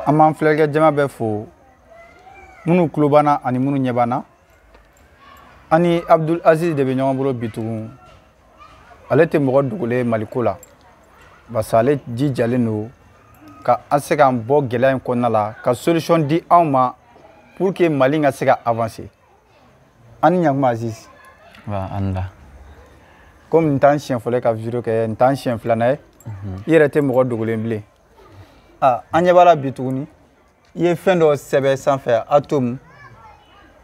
An b'an filɛlikɛ jama bɛɛ fo minnu tulo b'an ani minnu ɲɛ b'an na ani Abdul Aziz de bɛ ɲɔgɔn bolo bi tugun ale tɛ mɔgɔ dogolen Maliko la parce que ale jijalen don ka an se k'an bɔ gɛlɛya in kɔnɔna la ka solution di anw ma pour que Mali ka se ka avancer ani ɲakuma Aziz. Wa anda. Comme n t'an siɲɛ fɔlɔ ka vidéo kɛ n t'an siɲɛ filanan ye i yɛrɛ tɛ mɔgɔ dogolen bilen. An ɲɛ b'a la bi tuguni i ye fɛn dɔ sɛbɛn sanfɛ atome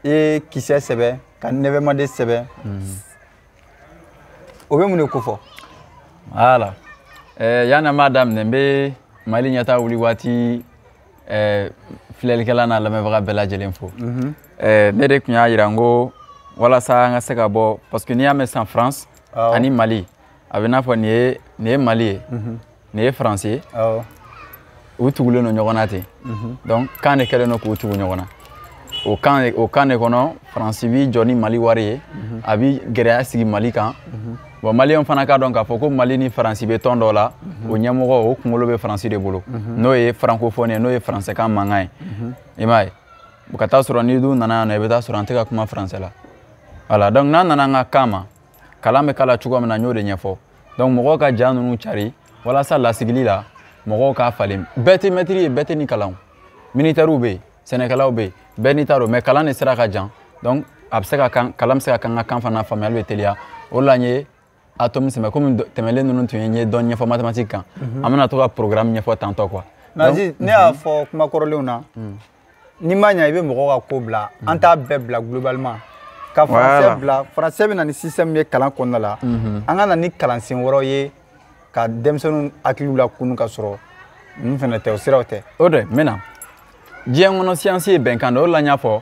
i ye kisɛ sɛbɛn ka nɛvɛmade sɛbɛn o bɛ mun de ko fɔ? Voilà. Yani m'a daminɛ n bɛ Mali ɲɛtaa wuli waati filɛlikɛla n'a lamɛnbaga bɛɛ lajɛlen fo. Ne de tun y'a jira n ko walasa an ka se ka bɔ parce que n'i y'a mɛn sisan France ani Mali a bɛ n'a fɔ nin ye Mali ye nin ye France ye. U tugulen don ɲɔgɔn na ten donc kan de kɛlen don k'u tugu ɲɔgɔn na o kan de kɔnɔ France bi jɔ ni Mali wari ye a bi gɛrɛya sigi Mali kan bon Maliyɛnw fana k'a dɔn k'a fɔ ko Mali ni France bɛ tɔn dɔ la o ɲɛmɔgɔ o kunkolo bɛ France de bolo n'o ye francophone ye n'o ye français kan mankan ye i m'a ye ka taa sɔrɔ ni dun nana yan nɔ i bɛ taa sɔrɔ an tɛ ka kuma français la voilà donc n'an nana an ka kan ma kalan bɛ kala cogo min na n y'o de ɲɛfɔ donc mɔgɔw ka ja ninnu cari walasa lasigili la mɔgɔw k'a falen bɛɛ tɛ maître ye bɛɛ tɛ ni kalan militaires bɛ yen sɛnɛkɛlaw bɛ yen bɛɛ n'i ta don mais kalan de sira ka jan donc a bɛ se ka kan kalan bɛ se ka kan ka kan fana faamuyali bɛ teliya o la n ye atome sɛbɛn komi tɛmɛlen ninnu tun ye n ye dɔɔni ɲɛfɔ mathématique kan an bɛna to ka programme ɲɛfɔ tantɔ quoi. mais Aziz ne y'a fɔ kuma kɔrɔlenw na n'i ma ɲɛ i bɛ mɔgɔw ka ko bila an t'a bɛɛ bila globalement ka français bila français bɛ na ni système ye kalan kɔnɔna la an ka na ni kalansen wɛrɛw ye ka denmisɛnninw hakiliw lakunu ka sɔrɔ ninnu fana tɛ o siraw tɛ. O de n bɛ na diɲɛ kɔnɔ science ye bɛnkan de o la n y'a fɔ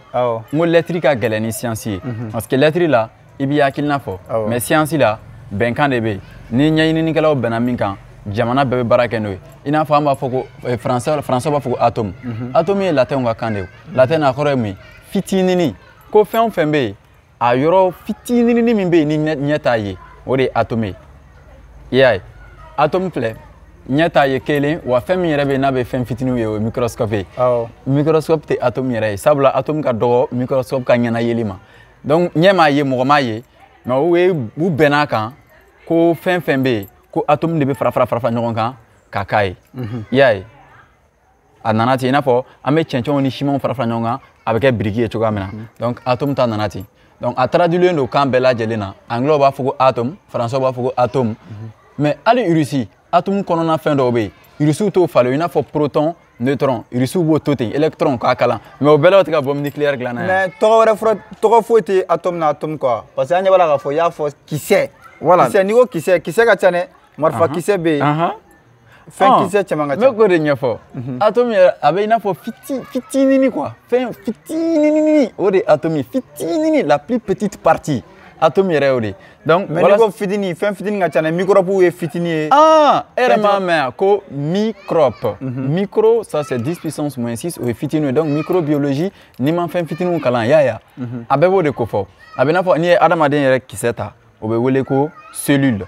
n ko lettre ka gɛlɛn ni science ye parce que lettre la i b'i hakilina fɔ mais science la bɛnkan de bɛ yen ni ɲɛɲininikɛlaw bɛnna min kan jamana bɛɛ bɛ baara kɛ n'o ye i n'a fɔ an b'a fɔ ko français b'a fɔ ko atome atome ye latin ka kan de ye latin a kɔrɔ ye mun ye fitinini ko fɛn o fɛn bɛ yen a yɔrɔ fitinini min bɛ yen ni ɲɛ t'a ye o de ye atome ye i y'a ye atome filɛ ɲɛ t'a ye kelen wa fɛn min yɛrɛ bɛ yen n'a bɛ fɛn fitininw ye o ye microscope ye microscope tɛ atome yɛrɛ ye sabula atome ka dɔgɔ microscope ka ɲɛna yeli ma donc ɲɛ m'a ye mɔgɔ m'a ye mais u bɛnn'a kan ko fɛn fɛn bɛ yen ko atome de bɛ fara ɲɔgɔn kan ka k'a ye i y'a ye a nana ten i n'a fɔ an bɛ cɛncɛnw ni simanw fara ɲɔgɔn kan a bɛ kɛ biriki ye cogoya min na donc atome ta nana ten donc a traduilen don kan bɛɛ lajɛlen na anglais b'a fɔ ko atome français b'a fɔ ko atome mais hali Russie atome kɔnɔna fɛn dɔw bɛ yen Russiw t'o falen i n'a fɔ proton neutron Russiw b'o to ten électron k'a kalan mais o bɛɛ la o tɛ ka bombe nucléaire dilan n'a ye. mais tɔgɔ foyi tɛ atome na atome quoi parce que an ɲɛ b'a la k'a fɔ i y'a fɔ kisɛ kisɛ n'i ko kisɛ ka ca dɛ marifa kisɛ bɛ yen fɛn kisɛ caman ka ca. n bɛ k'o de ɲɛfɔ atome yɛrɛ a bɛ i n'a fɔ fitinini quoi fɛn fitinini o de atome fitinini la plus petite partie atome yɛrɛ y'o de donc mais n'i ko fitini fɛn fitini ka ca dɛ microbe ye fitini ye. e yɛrɛ m'a mɛn ko microbe micro ça c'est 10 puissance moins 6 o ye fitini ye donc microbiologie n'i ma fɛn fitiniw kalan i y'a ye a bɛɛ b'o de ko fɔ a bɛ i n'a fɔ n'i ye adamaden yɛrɛ kisɛ ta o bɛ wele ko cellule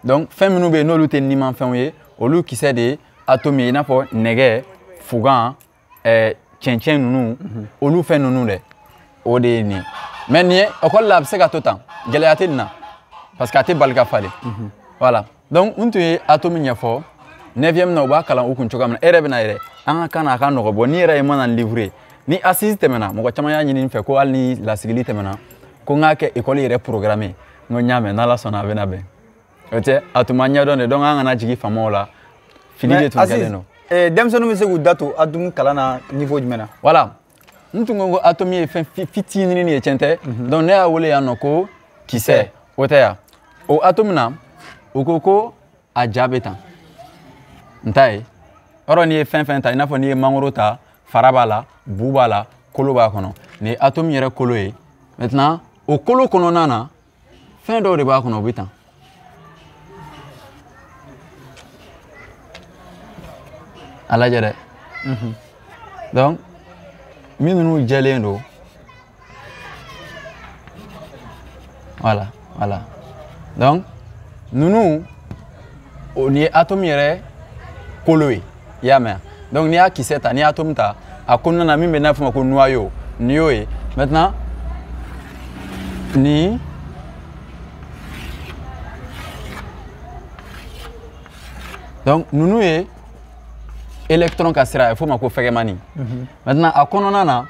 donc fɛn minnu bɛ yen n'olu tɛ nimanfɛnw ye olu kisɛ de ye atome ye i n'a fɔ nɛgɛ fugan cɛncɛn ninnu olu fɛn ninnu dɛ o de ye nin ye mais nin ye école la a bɛ se ka to tan gɛlɛya tɛ nin na parce que a tɛ bali ka falen voilà donc n tun ye atome ɲɛfɔ 9e na u b'a kalan u kun cogoya min na e yɛrɛ bɛ na yɛrɛ an ka kan na a ka nɔgɔ bɔ n'i yɛrɛ ye mana livre ni assise tɛmɛna mɔgɔ caman y'a ɲini n fɛ ko hali ni lasigili tɛmɛna ko n k'a kɛ école yɛrɛ programme n ko n y'a mɛn n'Ala sɔnna a bɛna bɛn o tɛ a tun ma ɲɛdɔn de donc an kana jigin faamaw la fili de tun kɛlen don. denmisɛnninw bɛ se k'u da to atome kalan na niveau jumɛn na. voilà n tun ko atome ye fɛn fitinin ye tiɲɛ tɛ donc ne y'a wele yan nɔ ko kisɛ o tɛ yan o atome na u ko a ja bɛ tan n t'a ye yɔrɔ n'i ye fɛn fɛn ta i n'a fɔ n'i ye mangoro ta fara b'a la bu b'a la kolo b'a kɔnɔ nin ye atome yɛrɛ kolo ye maintenant o kolo kɔnɔna na fɛn dɔw de b'a kɔnɔ o bɛ tan a lajɛ dɛ donc minnu jɛlen don voilà donc ninnu nin ye atome yɛrɛ kolo ye i y'a mɛn donc n'i y'a kisɛ ta n'i y'a atome ta a kɔnɔna na min bɛ n'a fɔ ma ko noyau nin y'o ye maintenant nin donc ninnu ye électron ka sira ye f'o ma ko fɛgɛmani maintenant a kɔnɔna na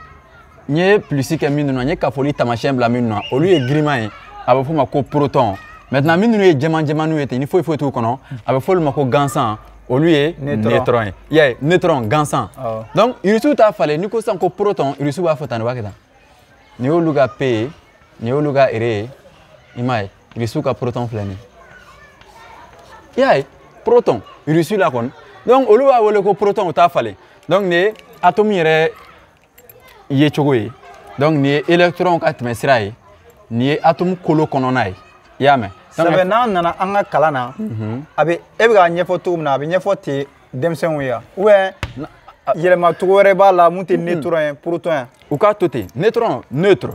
n ye plusi kɛ minnu na n ye kafoli taamasiyɛn bila minnu na olu ye giriman ye a bɛ f'o ma ko proton maintenant minnu ye jɛman ye ten ni foyi t'u kɔnɔ a bɛ fɔ olu ma ko gansan olu ye neutron ye i y'a ye neutron gansan donc irisiw t'a falen n'i ko sisan ko proton irisiw b'a fɔ tan de b'a kɛ tan nin y'olu ka p ye nin y'olu ka ere ye i m'a ye irisiw ka proton filɛ nin i y'a ye proton irisiw la kɔni donc olu b'a wele ko proton u t'a falen donc nin ye atome yɛrɛ ye cogo ye donc nin ye électron ka tɛmɛ sira ye nin ye atome kolo kɔnɔna ye i y'a mɛn sɛbɛ n'an nana an ka kalan na a bɛ e bɛ k'a ɲɛfɔ cogo min na a bɛ ɲɛfɔ ten denmisɛnninw ye ou bien yɛlɛma cogo wɛrɛ b'a la mun tɛ neutron ye proton ye u k'a to ten neutron neutre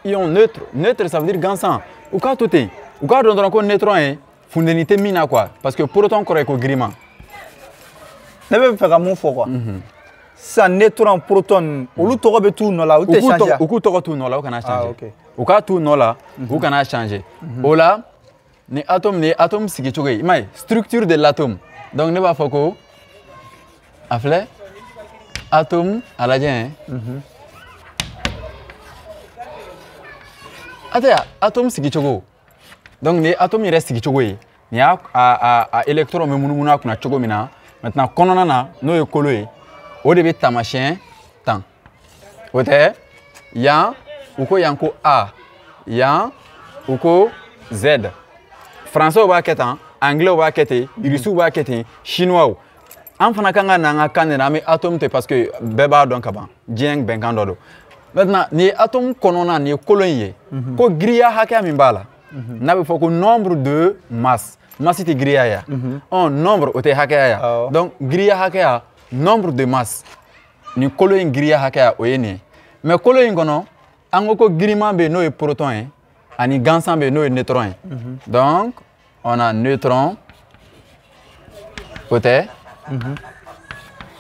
ion neutre ça veut dire gansan u k'a to ten u k'a dɔn dɔrɔn ko neutron ye funteni tɛ min na quoi parce que proton kɔrɔ ye ko giriman ne bɛ fɛ ka mun fɔ quoi sisan neutron proton olu tɔgɔ bɛ t'u nɔ la u tɛ changer u k'u tɔgɔ t'u nɔ la u kana changer u k'a t'u nɔ la u kana changer o la ni atome sigi cogo ye i m'a ye structure de l'atome donc ne b'a fɔ ko a filɛ atome a lajɛ a tɛ yan atome sigi cogo donc nin ye atome yɛrɛ sigi cogo ye nin y'a électron bɛ munumunu a kunna cogo min na maintenant kɔnɔna na n'o ye kolo ye o de bɛ taamasiyɛn tan o tɛ yan u ko yan ko A yan u ko Z français b'a kɛ tan anglais b'a kɛ ten irisiw b'a kɛ ten chinois an fana kan ka n'an ka kan de na an bɛ atome to parce que bɛɛ b'a dɔn ka ban diɲɛ bɛnkan dɔ don maintenant nin ye atome kɔnɔna nin ye kolo in ye ko giriya hakɛya min b'a la n'a bɛ fɔ ko nombre de masse masse tɛ giriya ye nombre o tɛ hakɛya ye donc giriya hakɛya nombre de masse nin kolo in giriya hakɛya o ye nin ye mais kolo in kɔnɔ an ko ko giriman bɛ yen n'o ye proton ye ani gansan bɛ yen n'o ye neutron ye donc on a neutron o tɛ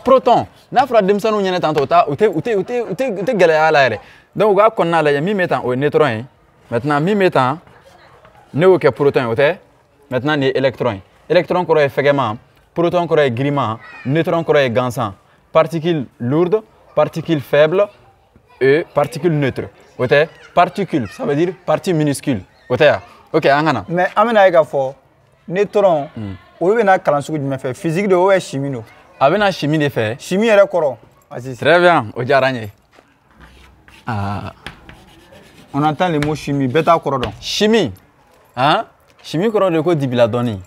proton n'a fɔra denmisɛnninw ɲɛna tan tɔ u tɛ gɛlɛya la yɛrɛ donc u k'a kɔnɔna lajɛ min bɛ tan o ye neutron ye maintenant min bɛ tan ne y'o kɛ proton ye o tɛ maintenant nin ye électron ye électron kɔrɔ ye fɛgɛman proton kɔrɔ ye giriman neutron kɔrɔ ye gansan particule lourde particule faible et particule neutre o tɛ particule ça veut dire partie minuscule o tɛ yan ok an ka na mais an bɛna ye k'a fɔ neutron olu bɛna kalan sugu jumɛn fɛ physique de ou bien chimie don a bɛna chimie de fɛ chimie yɛrɛ kɔrɔ très bien o diyara n ye on entend le mot chimie bɛɛ t'a kɔrɔ dɔn chimie chimie kɔrɔ de ko dibila dɔnni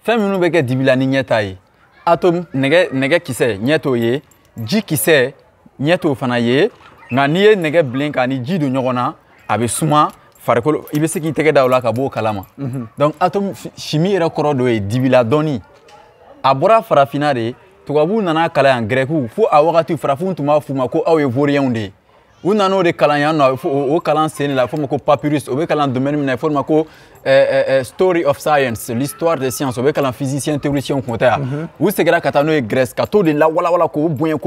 fɛn minnu bɛ kɛ dibila ni ɲɛ ta ye atome nɛgɛ kisɛ ɲɛ t'o ye ji kisɛ ɲɛ t'o fana ye nka n'i ye nɛgɛ bilen k'a ni ji don ɲɔgɔn na a bɛ suma farikolo i bɛ se k'i tɛgɛ da o la ka bɔ o kalama donc atome chimie yɛrɛ kɔrɔ dɔ ye dibila dɔnni a bɔra farafinna de tubabuw nana kalan yan gɛrɛkiw fo a wagati farafinw tun b'a f'u ma ko aw ye vauriyɛnw de ye u nan'o de kalan yan nɔ o kalan sen de la f'o ma ko papyrus o bɛ kalan domaine min na f'o ma ko story of science l'histoire des sciences o bɛ kalan physicien théoricien kun tɛ yan u seginna ka taa n'o ye Grèce ka t'o de lawalawala k'o bonya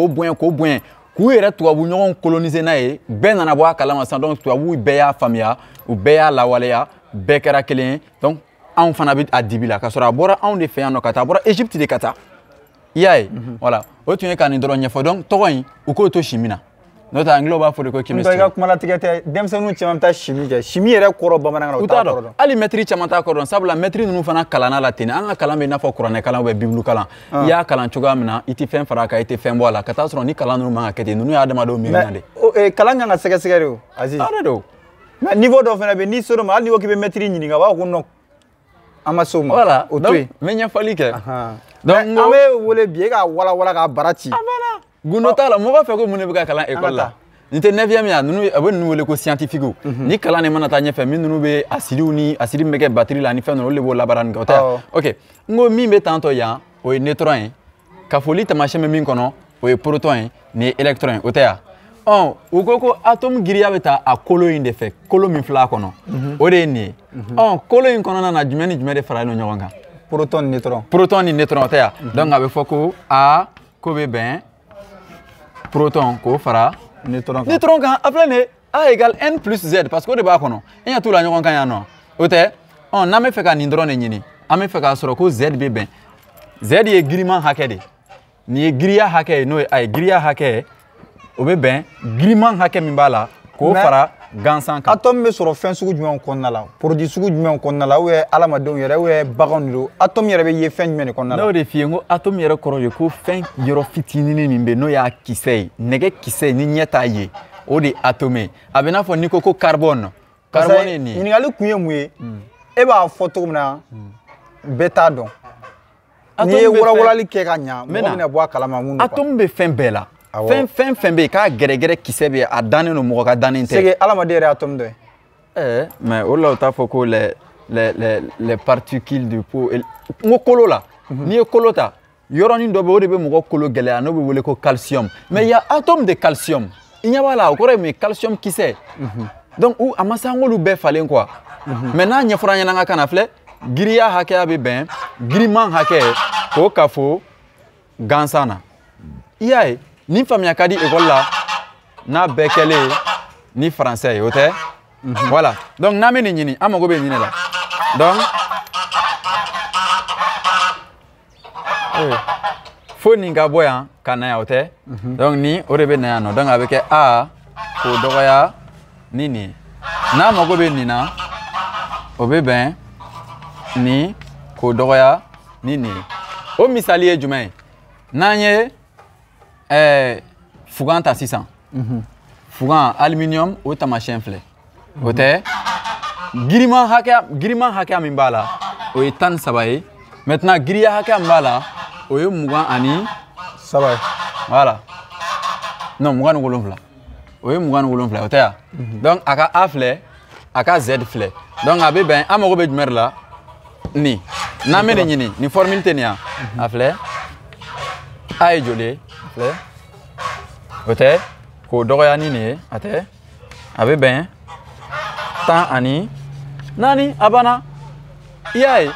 k'u yɛrɛ tubabu ɲɔgɔn coloniser n'a ye bɛɛ nana bɔ a kalama sisan donc tubabuw bɛɛ y'a faamuya u bɛɛ y'a lawaleya bɛɛ kɛra kelen ye donc anw fana bɛ a dibi la ka sɔrɔ a bɔra anw de fɛ yan nɔ ka taa a bɔra Égypte de ka taa i y'a ye voilà o tun ye ka nin dɔrɔn ɲɛfɔ donc tɔgɔ in u k'o to chimie na n'o tɛ anglais b'a fɔ de ko chemistry. i ka kuma latigɛ tɛ denmisɛnninw caman bɛ taa chimie kɛ chimie yɛrɛ kɔrɔ bamanankan na u t'a kɔrɔ dɔn hali mɛtiri caman t'a kɔrɔ dɔn sabula mɛtiri ninnu fana kalanna la ten an ka kalan bɛ i n'a fɔ kuranɛ kalan ou bien bible kalan i y'a kalan cogoya min na i tɛ fɛn fara a kan i tɛ fɛn bɔ a la ka taa sɔrɔ ni kalan ninnu man ka kɛ ten ninnu ye adamadenw miirina de kalan kan ka sɛgɛsɛgɛ de o Aziz a de don mais niveau dɔ fana bɛ n'i ser'o ma hali n'i ko k'i bɛ mɛtiri ɲininka a b'a fɔ ko non an ma s'o ma voilà o to yen n bɛ ɲɛfɔli kɛ donc an bɛ wele bi e k'a walawala k'a bara ci gundo t'a la mɔgɔ b'a fɛ ko mun de bɛ ka kalan école la nin tɛ 9e ye a bɛ ninnu wele ko scientifique ni kalan de mana taa ɲɛfɛ min ninnu bɛ asidiw ni asidi min bɛ kɛ batterie la ni fɛn ninnu olu de b'o labaara nin kɛ o tɛ yan ok n ko min bɛ tantɔ yan o ye neutron ye ka foli taamasiyɛn bɛ min kɔnɔ o ye proton ye nin ye électron ye o tɛ yan u ko ko atome giriya bɛ taa a kolo in de fɛ kolo min filɛ a kɔnɔ o de ye nin ye kolo in kɔnɔna na jumɛn ni jumɛn de faralen don ɲɔgɔn kan proton neutron. Proton ni neutron tɛ yan. Donc a bɛ fɔ ko A ko bɛ bɛn proton k'o fara Neutron. Neutron kan a filɛ nin ye A égale N plus Z parce que o de b'a kɔnɔ. E ɲɛ t'u la ɲɔgɔn kan yan nɔ. O tɛ n'an bɛ fɛ ka nin dɔrɔn de ɲini an bɛ fɛ k'a sɔrɔ ko Z bɛ bɛn. Z ye giriman hakɛ de. Nin ye giriya hakɛ ye n'o ye A ye giriya hakɛ o bɛ bɛn giriman hakɛ min b'a la k'o fara gansan kan. Atome bɛ sɔrɔ fɛn sugu jumɛnw kɔnɔna la? Produit sugu jumɛnw kɔnɔna la? Ou bien adamadenw yɛrɛ ou bien baganw de don? Atome yɛrɛ bɛ ye fɛn jumɛn de kɔnɔna la? N'o de f'i ye n ko atome yɛrɛ kɔrɔ ye ko fɛn yɔrɔ fitinin min bɛ n'o y'a kisɛ ye nɛgɛ kisɛ ni ɲɛ t'a ye o de ye atome ye. A bɛ n'a fɔ n'i ko ko carbone. Carbone ye nin ye. Ɲininkali kun ye mun ye? E b'a fɔ cogo min na bɛɛ t'a dɔn. N'i ye wɔlɔwɔlɔli kɛ ka ɲa mɔgɔ bɛna bɔ a kalama mun don. Atome bɛ fɛn bɛɛ la. Fɛn bɛ yen k'a gɛrɛgɛrɛ kisɛ bɛ yen a dannen don mɔgɔ ka dannen tɛ. C'est que adamaden yɛrɛ atome dɔ ye. Mais o la o t'a fɔ ko les particules du pot n ko kolo la n'i ye kolo ta yɔrɔnin dɔ bɛ o de bɛ mɔgɔ kolo gɛlɛya n'o bɛ wele ko calcium mais il y a atome de calcium i ɲɛ b'a la o kɔrɔ ye mun ye calcium kisɛ donc a ma se an k'olu bɛɛ falen quoi mais n'a ɲɛfɔra an ɲɛna an ka kan na filɛ giriya hakɛya bɛ bɛn giriman hakɛ k'o ka fɔ gansan na i y'a ye nin faamuya ka di école la n'a bɛɛ kɛlen ni français ye o tɛ. Voilà. Donc, n'a pas de ɲini, an mago bɛ ɲini la. Donc, fo nin ka bɔ yan ka na yan o tɛ. Donc, ni o de bɛ na yan nɔ. Donc, a bɛ kɛ A k'o dɔgɔya ni nin ye. N'a mago bɛ nin na, o bɛ bɛn ni k'o dɔgɔya ni nin ye. O misali ye jumɛn ye? N'an ye fugan ta sisan. Fugan aluminium o taamasiyɛn filɛ. O tɛ giriman hakɛya min b'a la o ye 13 ye maintenant giriya hakɛya min b'a la o ye 27 ye voilà non 27 o ye 27 o tɛ yan donc a ka A filɛ a ka Z filɛ donc a bɛ bɛn an mago bɛ jumɛn de la nin n'an bɛ nin ɲini nin formule tɛ nin yan a filɛ A ye joli ye filɛ o tɛ k'o dɔgɔya ni nin ye a tɛ a bɛ bɛn 10 ani nani a banna i y'a ye i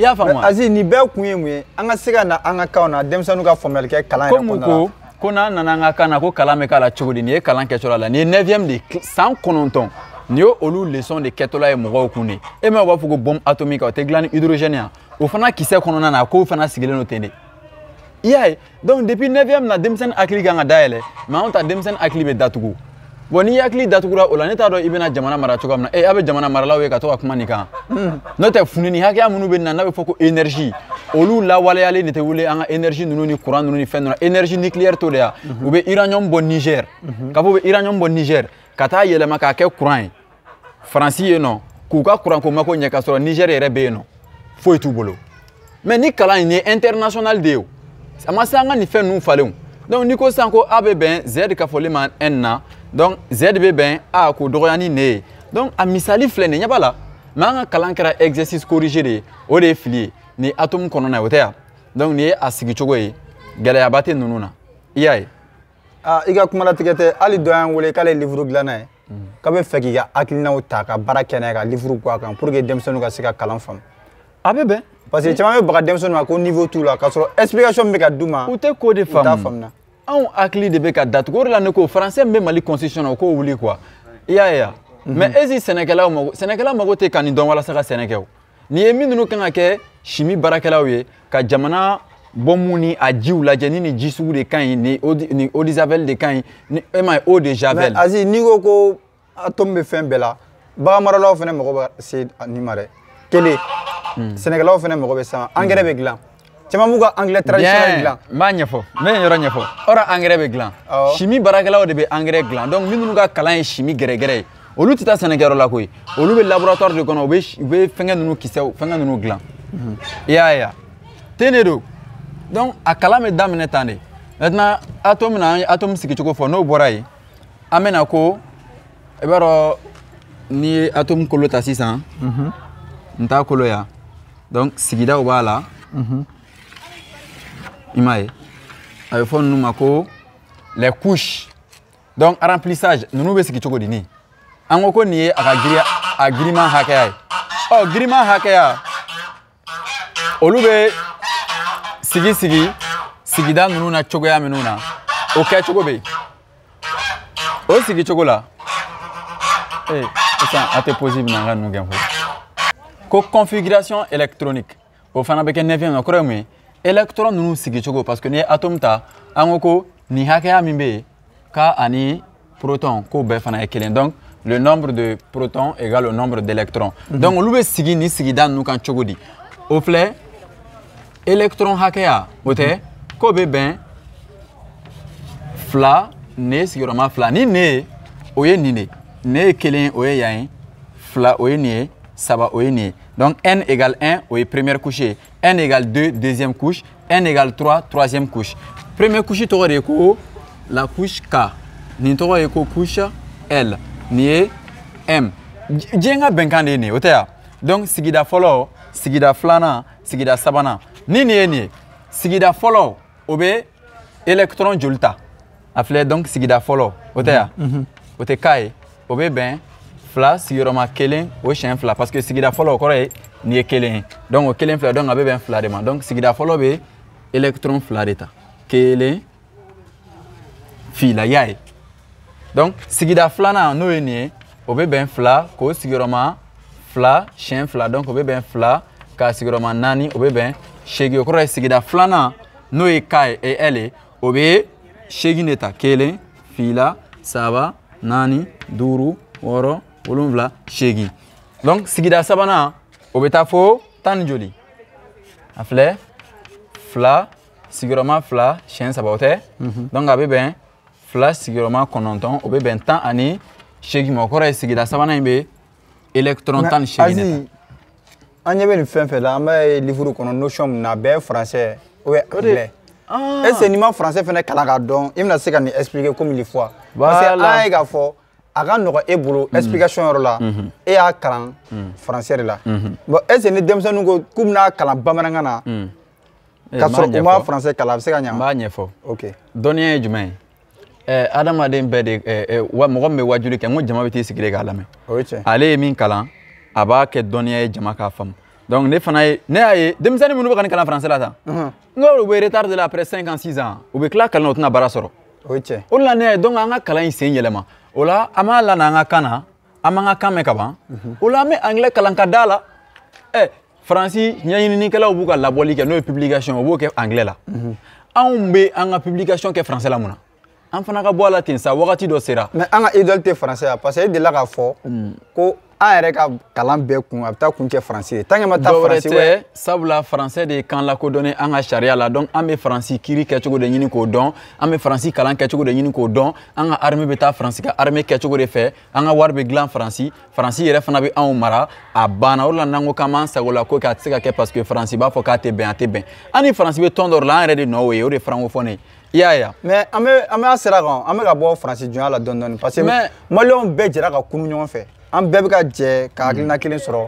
y'a faamu wa. Azi nin bɛɛ kun ye mun ye an ka se ka na an ka kanw na denmisɛnninw ka faamuyali kɛ kalan yɛrɛ kɔnɔna la. Ko n'an nana an ka kan na ko kalan bɛ k'a la cogo di nin ye kalan kɛcogo la nin ye 9e de san 9 nin ye olu leçon de kɛtɔla ye mɔgɔw kun de e m'a b'a fɔ ko bombe atomique o tɛ dilan ni hydrogène yan o fana kisɛ kɔnɔna na k'o fana sigilen don ten de i y'a ye donc depuis 9e na denmisɛnnin hakili kan ka dayɛlɛ mais anw ta denmisɛnnin hakili bɛ datugu. Bon ni hakili datugura o la ne t'a dɔn i bɛna jamana mara cogo min na a bɛ jamana maralaw ye ka to ka kuma nin kan n'o tɛ fununi hakɛya minnu bɛ na n'a bɛ fɔ ko énergie olu lawaleyalen de tɛ wele an ka énergie ninnu ni courant ninnu ni fɛn ninnu énergie nucléaire t'o de yan u bɛ uranium bɔ Niger k'a fɔ u bɛ uranium bɔ Niger ka taa yɛlɛma k'a kɛ courant ye Faransi ye nɔ k'u ka courant ko mako ɲɛ ka sɔrɔ Niger yɛrɛ bɛ yen nɔ foyi t'u bolo mais ni kalan in ye international de ye o a ma se an ka nin fɛn ninnu falen o donc n'i ko sisan ko A bɛ bɛn Z ka fɔli ma N na donc Z bɛ bɛn A k'o dɔgɔya ni ne ye donc a misali filɛ nin ɲɛ b'a la mais an ka kalan kɛra exercice corrigé de ye o de ye fili ye nin atome kɔnɔna ye o tɛ yan donc nin ye a sigicogo ye gɛlɛyaba tɛ ninnu na i y'a ye. I ka kumalatigɛ tɛ hali dɔ y'an wele k'ale ye livre dilanna ye k'a bɛ fɛ k'i ka hakilinaw ta ka baara kɛ n'a ye ka livre bɔ a kan pour que denmisɛnninw ka se ka kalan faamu. A bɛ bɛn. Parce que caman bɛ baga denmisɛnninw ma ko niveau t'u la k'a sɔrɔ explication bɛ ka d'u ma u tɛ ko de faamu. Anw hakili de bɛ ka datugu o de la ne ko français min bɛ Mali constitution na o k'o wuli quoi i y'a ye wa mais est-ce que sɛnɛkɛlaw mago tɛ ka nin dɔn walasa ka sɛnɛ kɛ o nin ye min ninnu kan ka kɛ chimie baarakɛlaw ye ka jamana bɔnmu ni a jiw lajɛ ni nin ji sugu de ka ɲi ni eau de javel de ka ɲi ni e ma ye eau de javel. mais Azi n'i ko ko atome bɛ fɛn bɛɛ la bagan maralaw fana mago bɛ se nin ma dɛ kelen sɛnɛkɛlaw fana mago bɛ san engrais bɛ dilan. Caman b'u ka engrais traditionnel dilan. N b'a ɲɛfɔ n bɛ nin yɔrɔ ɲɛfɔ ɔrɔ engrais bɛ dilan chimie baarakɛlaw de bɛ engrais dilan donc minnu ka kalan ye chimie gɛrɛgɛrɛ ye olu tɛ taa sɛnɛkɛyɔrɔ la koyi olu bɛ laboratoire de kɔnɔ u bɛ fɛngɛ ninnu kisɛw fɛngɛ ninnu dilan i y'a ye wa ten de don donc a kalan bɛ daminɛ tan de maintenant atome na an ye atome sigicogo fɔ n'o bɔra yen an bɛ na ko i b'a dɔn n'i ye atome kolo ta sisan n t'a kolo yan donc sigidaw b'a la. I m'a ye a bɛ fɔ ninnu ma ko les couches donc remplissage ninnu bɛ sigi cogo di nin an ko nin ye a ka giriman hakɛya ye ɔ giriman hakɛya olu bɛ sigida ninnu na cogoya minnu na o kɛcogo bɛ yen o sigicogo la sisan a tɛ posi bɛna an ka ninnu gɛn fɔlɔ ko configuration électronique o fana bɛ kɛ 9e na kɔrɔ ye mun ye électron ninnu sigicogo parce que n'i ye atome ta an ko nin hakɛya min bɛ yen ka ani proton k'o bɛɛ fana ye kelen donc le nombre de protons égale au nombre d'électrons. Donc olu bɛ sigi ni sigida ninnu kan cogo di o filɛ électron hakɛya o tɛ k'o bɛ bɛn fila ne sigiyɔrɔma fila ni ne o ye nin de ne ye kelen o ye yan ye fila o ye nin ye saba o ye nin ye donc n égale 1 o ye première couche ye n égale 2 deuxième couche n égale 3 troisième couche première couche tɔgɔ de ye ko la couche K nin tɔgɔ ye ko couche L nin ye M diɲɛ ka bɛnkan de ye nin ye o tɛ ya donc sigida fɔlɔ sigida filanan sigida sabanan ni nin ye nin ye sigida fɔlɔ o bɛ électron joli ta a filɛ donc sigida fɔlɔ o tɛ ya o tɛ K ye o bɛ bɛn fila sigiyɔrɔma kelen o siɲɛ fila parce que sigida fɔlɔ o kɔrɔ ye nin ye kelen ye donc o kelen fila donc a bɛ bɛn fila de ma donc sigida fɔlɔ bɛ électron fila de ta kelen fila y'a ye donc sigida filanan n'o ye nin ye o bɛ bɛn fila k'o sigiyɔrɔma fila siɲɛ fila donc o bɛ bɛn fila k'a sigiyɔrɔma naani o bɛ bɛn seegin o kɔrɔ ye sigida filanan n'o ye K ye et L ye o bɛ seegin de ta kelen fila saba naani duuru wɔɔrɔ wolonwula seegin donc sigida sabanan o bɛ taa fo tan ni joli a filɛ fila sigiyɔrɔma fila siɲɛ saba o tɛ donc a bɛ bɛn fila sigiyɔrɔma kɔnɔntɔn o bɛ bɛn tan ani seegin ma o kɔrɔ ye sigida sabanan in bɛ électron tan ni seegin de ta an ɲɛ bɛ nin fɛn fɛn la an bɛ livre kɔnɔ notion min na a bɛɛ ye français ou bien anglais est ce que n'i ma français fɛnɛ kalan k'a dɔn i bɛna se ka nin expliquer comme il faut parce que an ye k'a fɔ a ka nɔgɔ e bolo explication yɔrɔ la e y'a kalan français de la bon est ce que ni denmisɛnninw ko k'u bɛna kalan bamanankan na k'a sɔrɔ u ma français kalan a bɛ se ka ɲɛ n b'a ɲɛfɔ ok dɔnniya ye jumɛn ye adamaden bɛɛ de mɔgɔ min bɛ wajuli kɛ n ko jama bɛ t'i sigi de k'a lamɛn o ye tiɲɛ ale ye min kalan a b'a kɛ dɔnniya ye jama k'a faamu donc ne fana ye ne y'a ye denmisɛnnin minnu bɛ ka nin kalan français la tan n ko u bɛ retard de la après 5 ans 6 ans u bɛ tila kalan na u tɛna baara sɔrɔ o ye tiɲɛ o de la ne y'a ye donc an ka kalan in sen yɛlɛma o la an b'a la n'an ka kan na an b'an ka kan mɛn ka ban o la an bɛ anglais kalan ka da la faransi ɲɛɲininikɛlaw b'u ka labɔli kɛ n'o ye publication o b'o kɛ anglais la anw bɛ an ka publication kɛ français la mun na an fana ka bɔ a la ten sa wagati dɔ sera mais an ka idole tɛ français ya parce que e delila k'a fɔ ko an yɛrɛ ka kalan bɛɛ kun a bɛ taa kun kɛ français ye tant que ma taa français tɛ sabula français de ye kan lakodɔnnen an ka sariya la donc an bɛ faransi kiiri kɛcogo de ɲini k'o dɔn an bɛ faransi kalan kɛcogo de ɲini k'o dɔn an ka armée bɛ taa faransi ka armée kɛcogo de fɛ an ka wari bɛ dilan faransi faransi yɛrɛ fana bɛ anw mara a banna o de la n'an ko k'an b'an sago la ko k'a tɛ se ka kɛ parce que faransi b'a fɔ k'a tɛ bɛn a tɛ bɛn an ni faransi bɛ tɔn dɔ la an yɛrɛ de nɔ o ye o de ye francophone ye i y'a ye mais an bɛ a sira kan an bɛ ka bɔ faransi jɔnya la dɔɔni dɔɔni parce que maliyɛnw bɛɛ jɛra ka kunu ɲɔgɔn fɛ an bɛɛ bɛ ka jɛ ka hakilina kelen sɔrɔ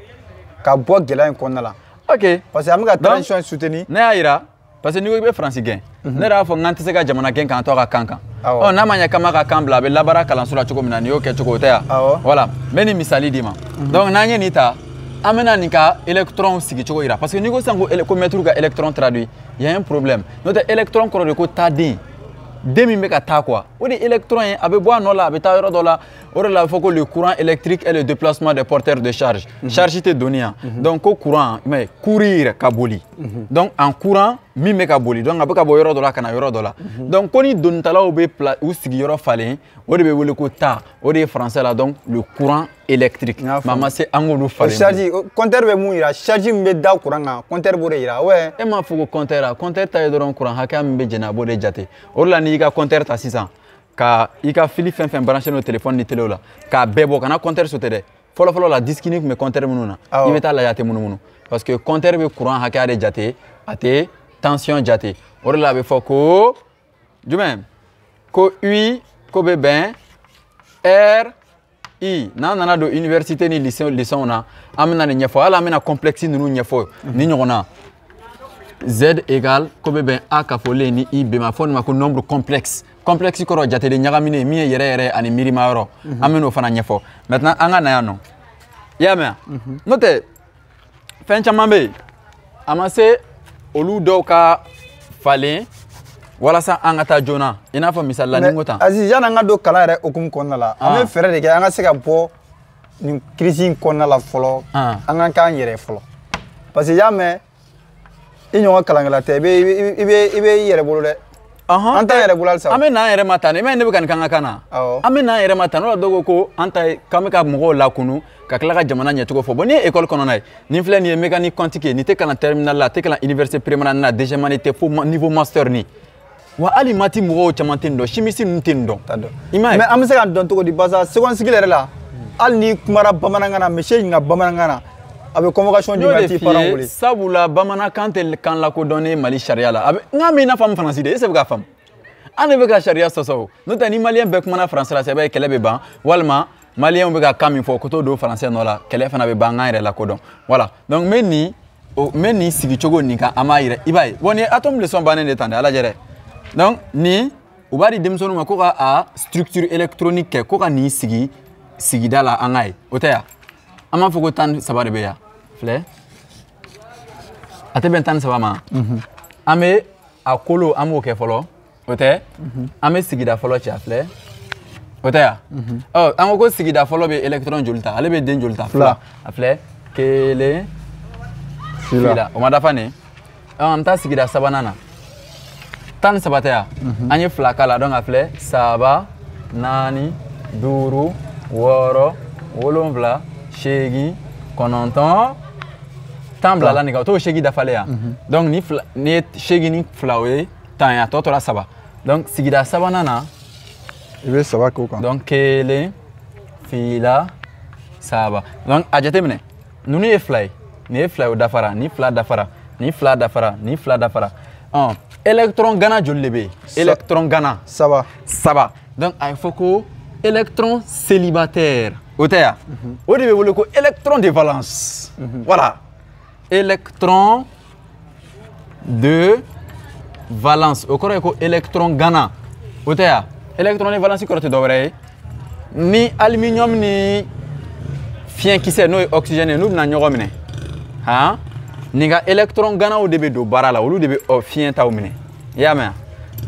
ka bɔ gɛlɛya in kɔnɔna la ok parce que an bɛ ka transition soutenir ne y'a yira parce que n'i ko i bɛ faransi gɛn ne yɛrɛ b'a fɔ n k'an tɛ se ka jamana gɛn k'an to a ka kan kan ɔ n'a ma ɲɛ k'an b'a ka kan bila a bɛ labaara kalanso la cogo min na nin y'o kɛ cogo o tɛ yan voilà n bɛ nin misali d'i ma donc n'an ye nin ta an bɛna nin ka électron sigicogo yira parce que n'i ko sisan ko maître ka électron traduit y a un problème n'o tɛ électron kɔrɔ de ko taaden den min bɛ ka taa quoi o de électron ye a bɛ bɔ a nɔ la a bɛ taa yɔrɔ dɔ la o de la a bɛ fɔ ko le courant électrique est le déplacement des porteurs de charge charge tɛ donni yan donc ko courant i m'a ye courant yɛrɛ ka boli donc en courant min bɛ ka boli donc a bɛ ka bɔ yɔrɔ dɔ la ka na yɔrɔ dɔ la donc ko ni donnitalaw bɛ u sigiyɔrɔ falen o de bɛ wele ko ta o de ye français la donc le courant électrique mais a ma se an k'olu falen charge compteur bɛ mun yira charge min bɛ da courant kan compteur b'o de yira ouais e m'a fɔ ko compteur la compteur ta ye dɔrɔn courant hakɛya min bɛ jɛnɛ a b'o de jate o de la n'i y'i ka compteur ta sisan ka i ka fili fɛn fɛn branché n'o téléphone ni télé la k'a bɛɛ bɔ kana compteur sauter dɛ fɔlɔ la disque tun bɛ compteur minnu na i bɛ taa lajɛ a tɛ munumunu parce que compteur bɛ courant hakɛya de jate a tɛ tension jate o de la a bɛ fɔ ko jumɛn ko UI ko bɛ bɛn RI n'an nana don université ni lycée na an bɛna nin ɲɛfɔ hali an bɛna complexe ninnu ɲɛfɔ ni ɲɔgɔn na Z égale ko bɛ bɛn A kafolen ni I bɛn ma fɔ nin ma ko nombre complexe complexe kɔrɔ jateden ɲagaminen min ye yɛrɛ yɛrɛ ani miirima yɔrɔ an bɛ n'o fana ɲɛfɔ maintenant an ka na yan nɔ i y'a mɛn n'o tɛ fɛn caman bɛ yen a ma se olu dɔw ka falen walasa an ka taa joona i n'a fɔ misali la ni n ko tan. Aziz yan'an ka don kalan yɛrɛ hukumu kɔnɔna la an bɛ fɛɛrɛ de kɛ an ka se ka bɔ nin crise in kɔnɔna la fɔlɔ an ka k'an yɛrɛ fɔlɔ parce que i y'a mɛn i ɲɔgɔn kalankɛla tɛ i bɛ i yɛrɛ bolo dɛ. An t'an yɛrɛ bolo halisa. An bɛ n'an yɛrɛ ma tan i m'a ye ne bɛ ka nin k'an ka kan na. An bɛ n'an yɛrɛ ma tan n'o la dɔw ko an ta ye k'an bɛ ka mɔgɔw lakunu ka tila ka jamana ɲɛcogo fɔ bon n'i ye école kɔnɔna ye nin filɛ nin ye mécanique quantique nin tɛ kalan terminale la a tɛ kalan université préliminaire na deuxième année tɛ fo niveau master ni wa hali mati mɔgɔw caman tɛ nin dɔn chimiste ninnu tɛ nin dɔn. I m'a ye mais an bɛ se ka dɔn cogo di parce que seconde cycle yɛrɛ la hali n'i kumara bamanankan na monsieur ɲininka bamanankan na a bɛ convocation di ka t'i parents wele. Sabula bamanankan tɛ kan lakodɔnnen Mali sariya la a bɛ n k'a mɛn i n'a fɔ an faransi de est ce que bɛ ka faamu. An de bɛ ka sariya sɔsɔ o n'o tɛ ni maliyɛn bɛɛ kumana faransi la sɛbɛn kɛlɛ bɛ ban walima maliyɛnw bɛ ka kan min fɔ ko t'o don faransɛ nɔ la kɛlɛ fana bɛ ban an yɛrɛ la kodɔn voilà donc n bɛ nin sigi cogo nin kan an b'a yɛrɛ i b'a ye bon nin ye atome leçon bannen de tan dɛ ala jɛ dɛ donc nin u b'a di denmisɛnninw ma ko ka a structure électronique kɛ ko ka nin sigi sigida la an ka ye o tɛ yan an b'a fɔ ko 13 de bɛ yan filɛ a tɛ bɛn 13 ma an bɛ a kolo an b'o kɛ fɔlɔ. O tɛ an bɛ sigida fɔlɔ cɛ a filɛ o tɛ yan an ko sigida fɔlɔ bɛ électron joli ta ale bɛ den joli ta fila a filɛ kelen fila o ma dafa nin an bɛ taa sigida sabanan na 13 tɛ yan an ye fila k'a la donc a filɛ 3 4 5 6 7 8 9 10 bilala nin kan o t'o 8 dafalen yan donc ni ye 8 ni fila o ye 10 ye a tɔ tora 3 donc sigida sabanan na i bɛ 3 k'o kan donc kelen fila 3 donc a jateminɛ ninnu ye 2 ye nin ye 2 o dafara ni 2 dafara ni 2 dafara ni 2 dafara électron gana joli de bɛ yen électron gana 3 donc a ye fɔ ko électron célibataire o tɛ yan o de bɛ wele ko électron de valence voilà électron de valence o kɔrɔ ye ko électron gana o tɛ yan électron ni valence kɔrɔ tɛ dɔ wɛrɛ ye ni aluminium ni fiɲɛkisɛ n'o ye oxygène ye n'u bɛna ɲɔgɔn minɛ nin ka électron ganaw de bɛ don baara la olu de bɛ fiɲɛ taw minɛ i y'a mɛn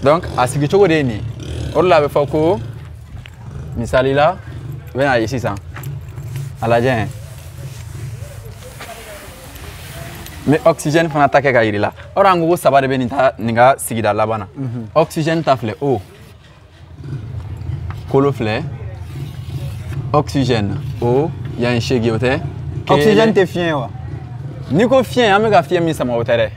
donc a sigi cogo de ye nin ye o de la a bɛ fɔ ko misali la i bɛna ye sisan a lajɛ mais oxygène fana ta kɛ ka yiri la o de an ko 3 de bɛ nin ka sigida laban na oxygène ta filɛ o kolo filɛ oxygène o yan ye 8 o tɛ oxygène tɛ fiɲɛ wa n'i ko fiɲɛ an bɛ ka fiɲɛ min sama o tɛ dɛ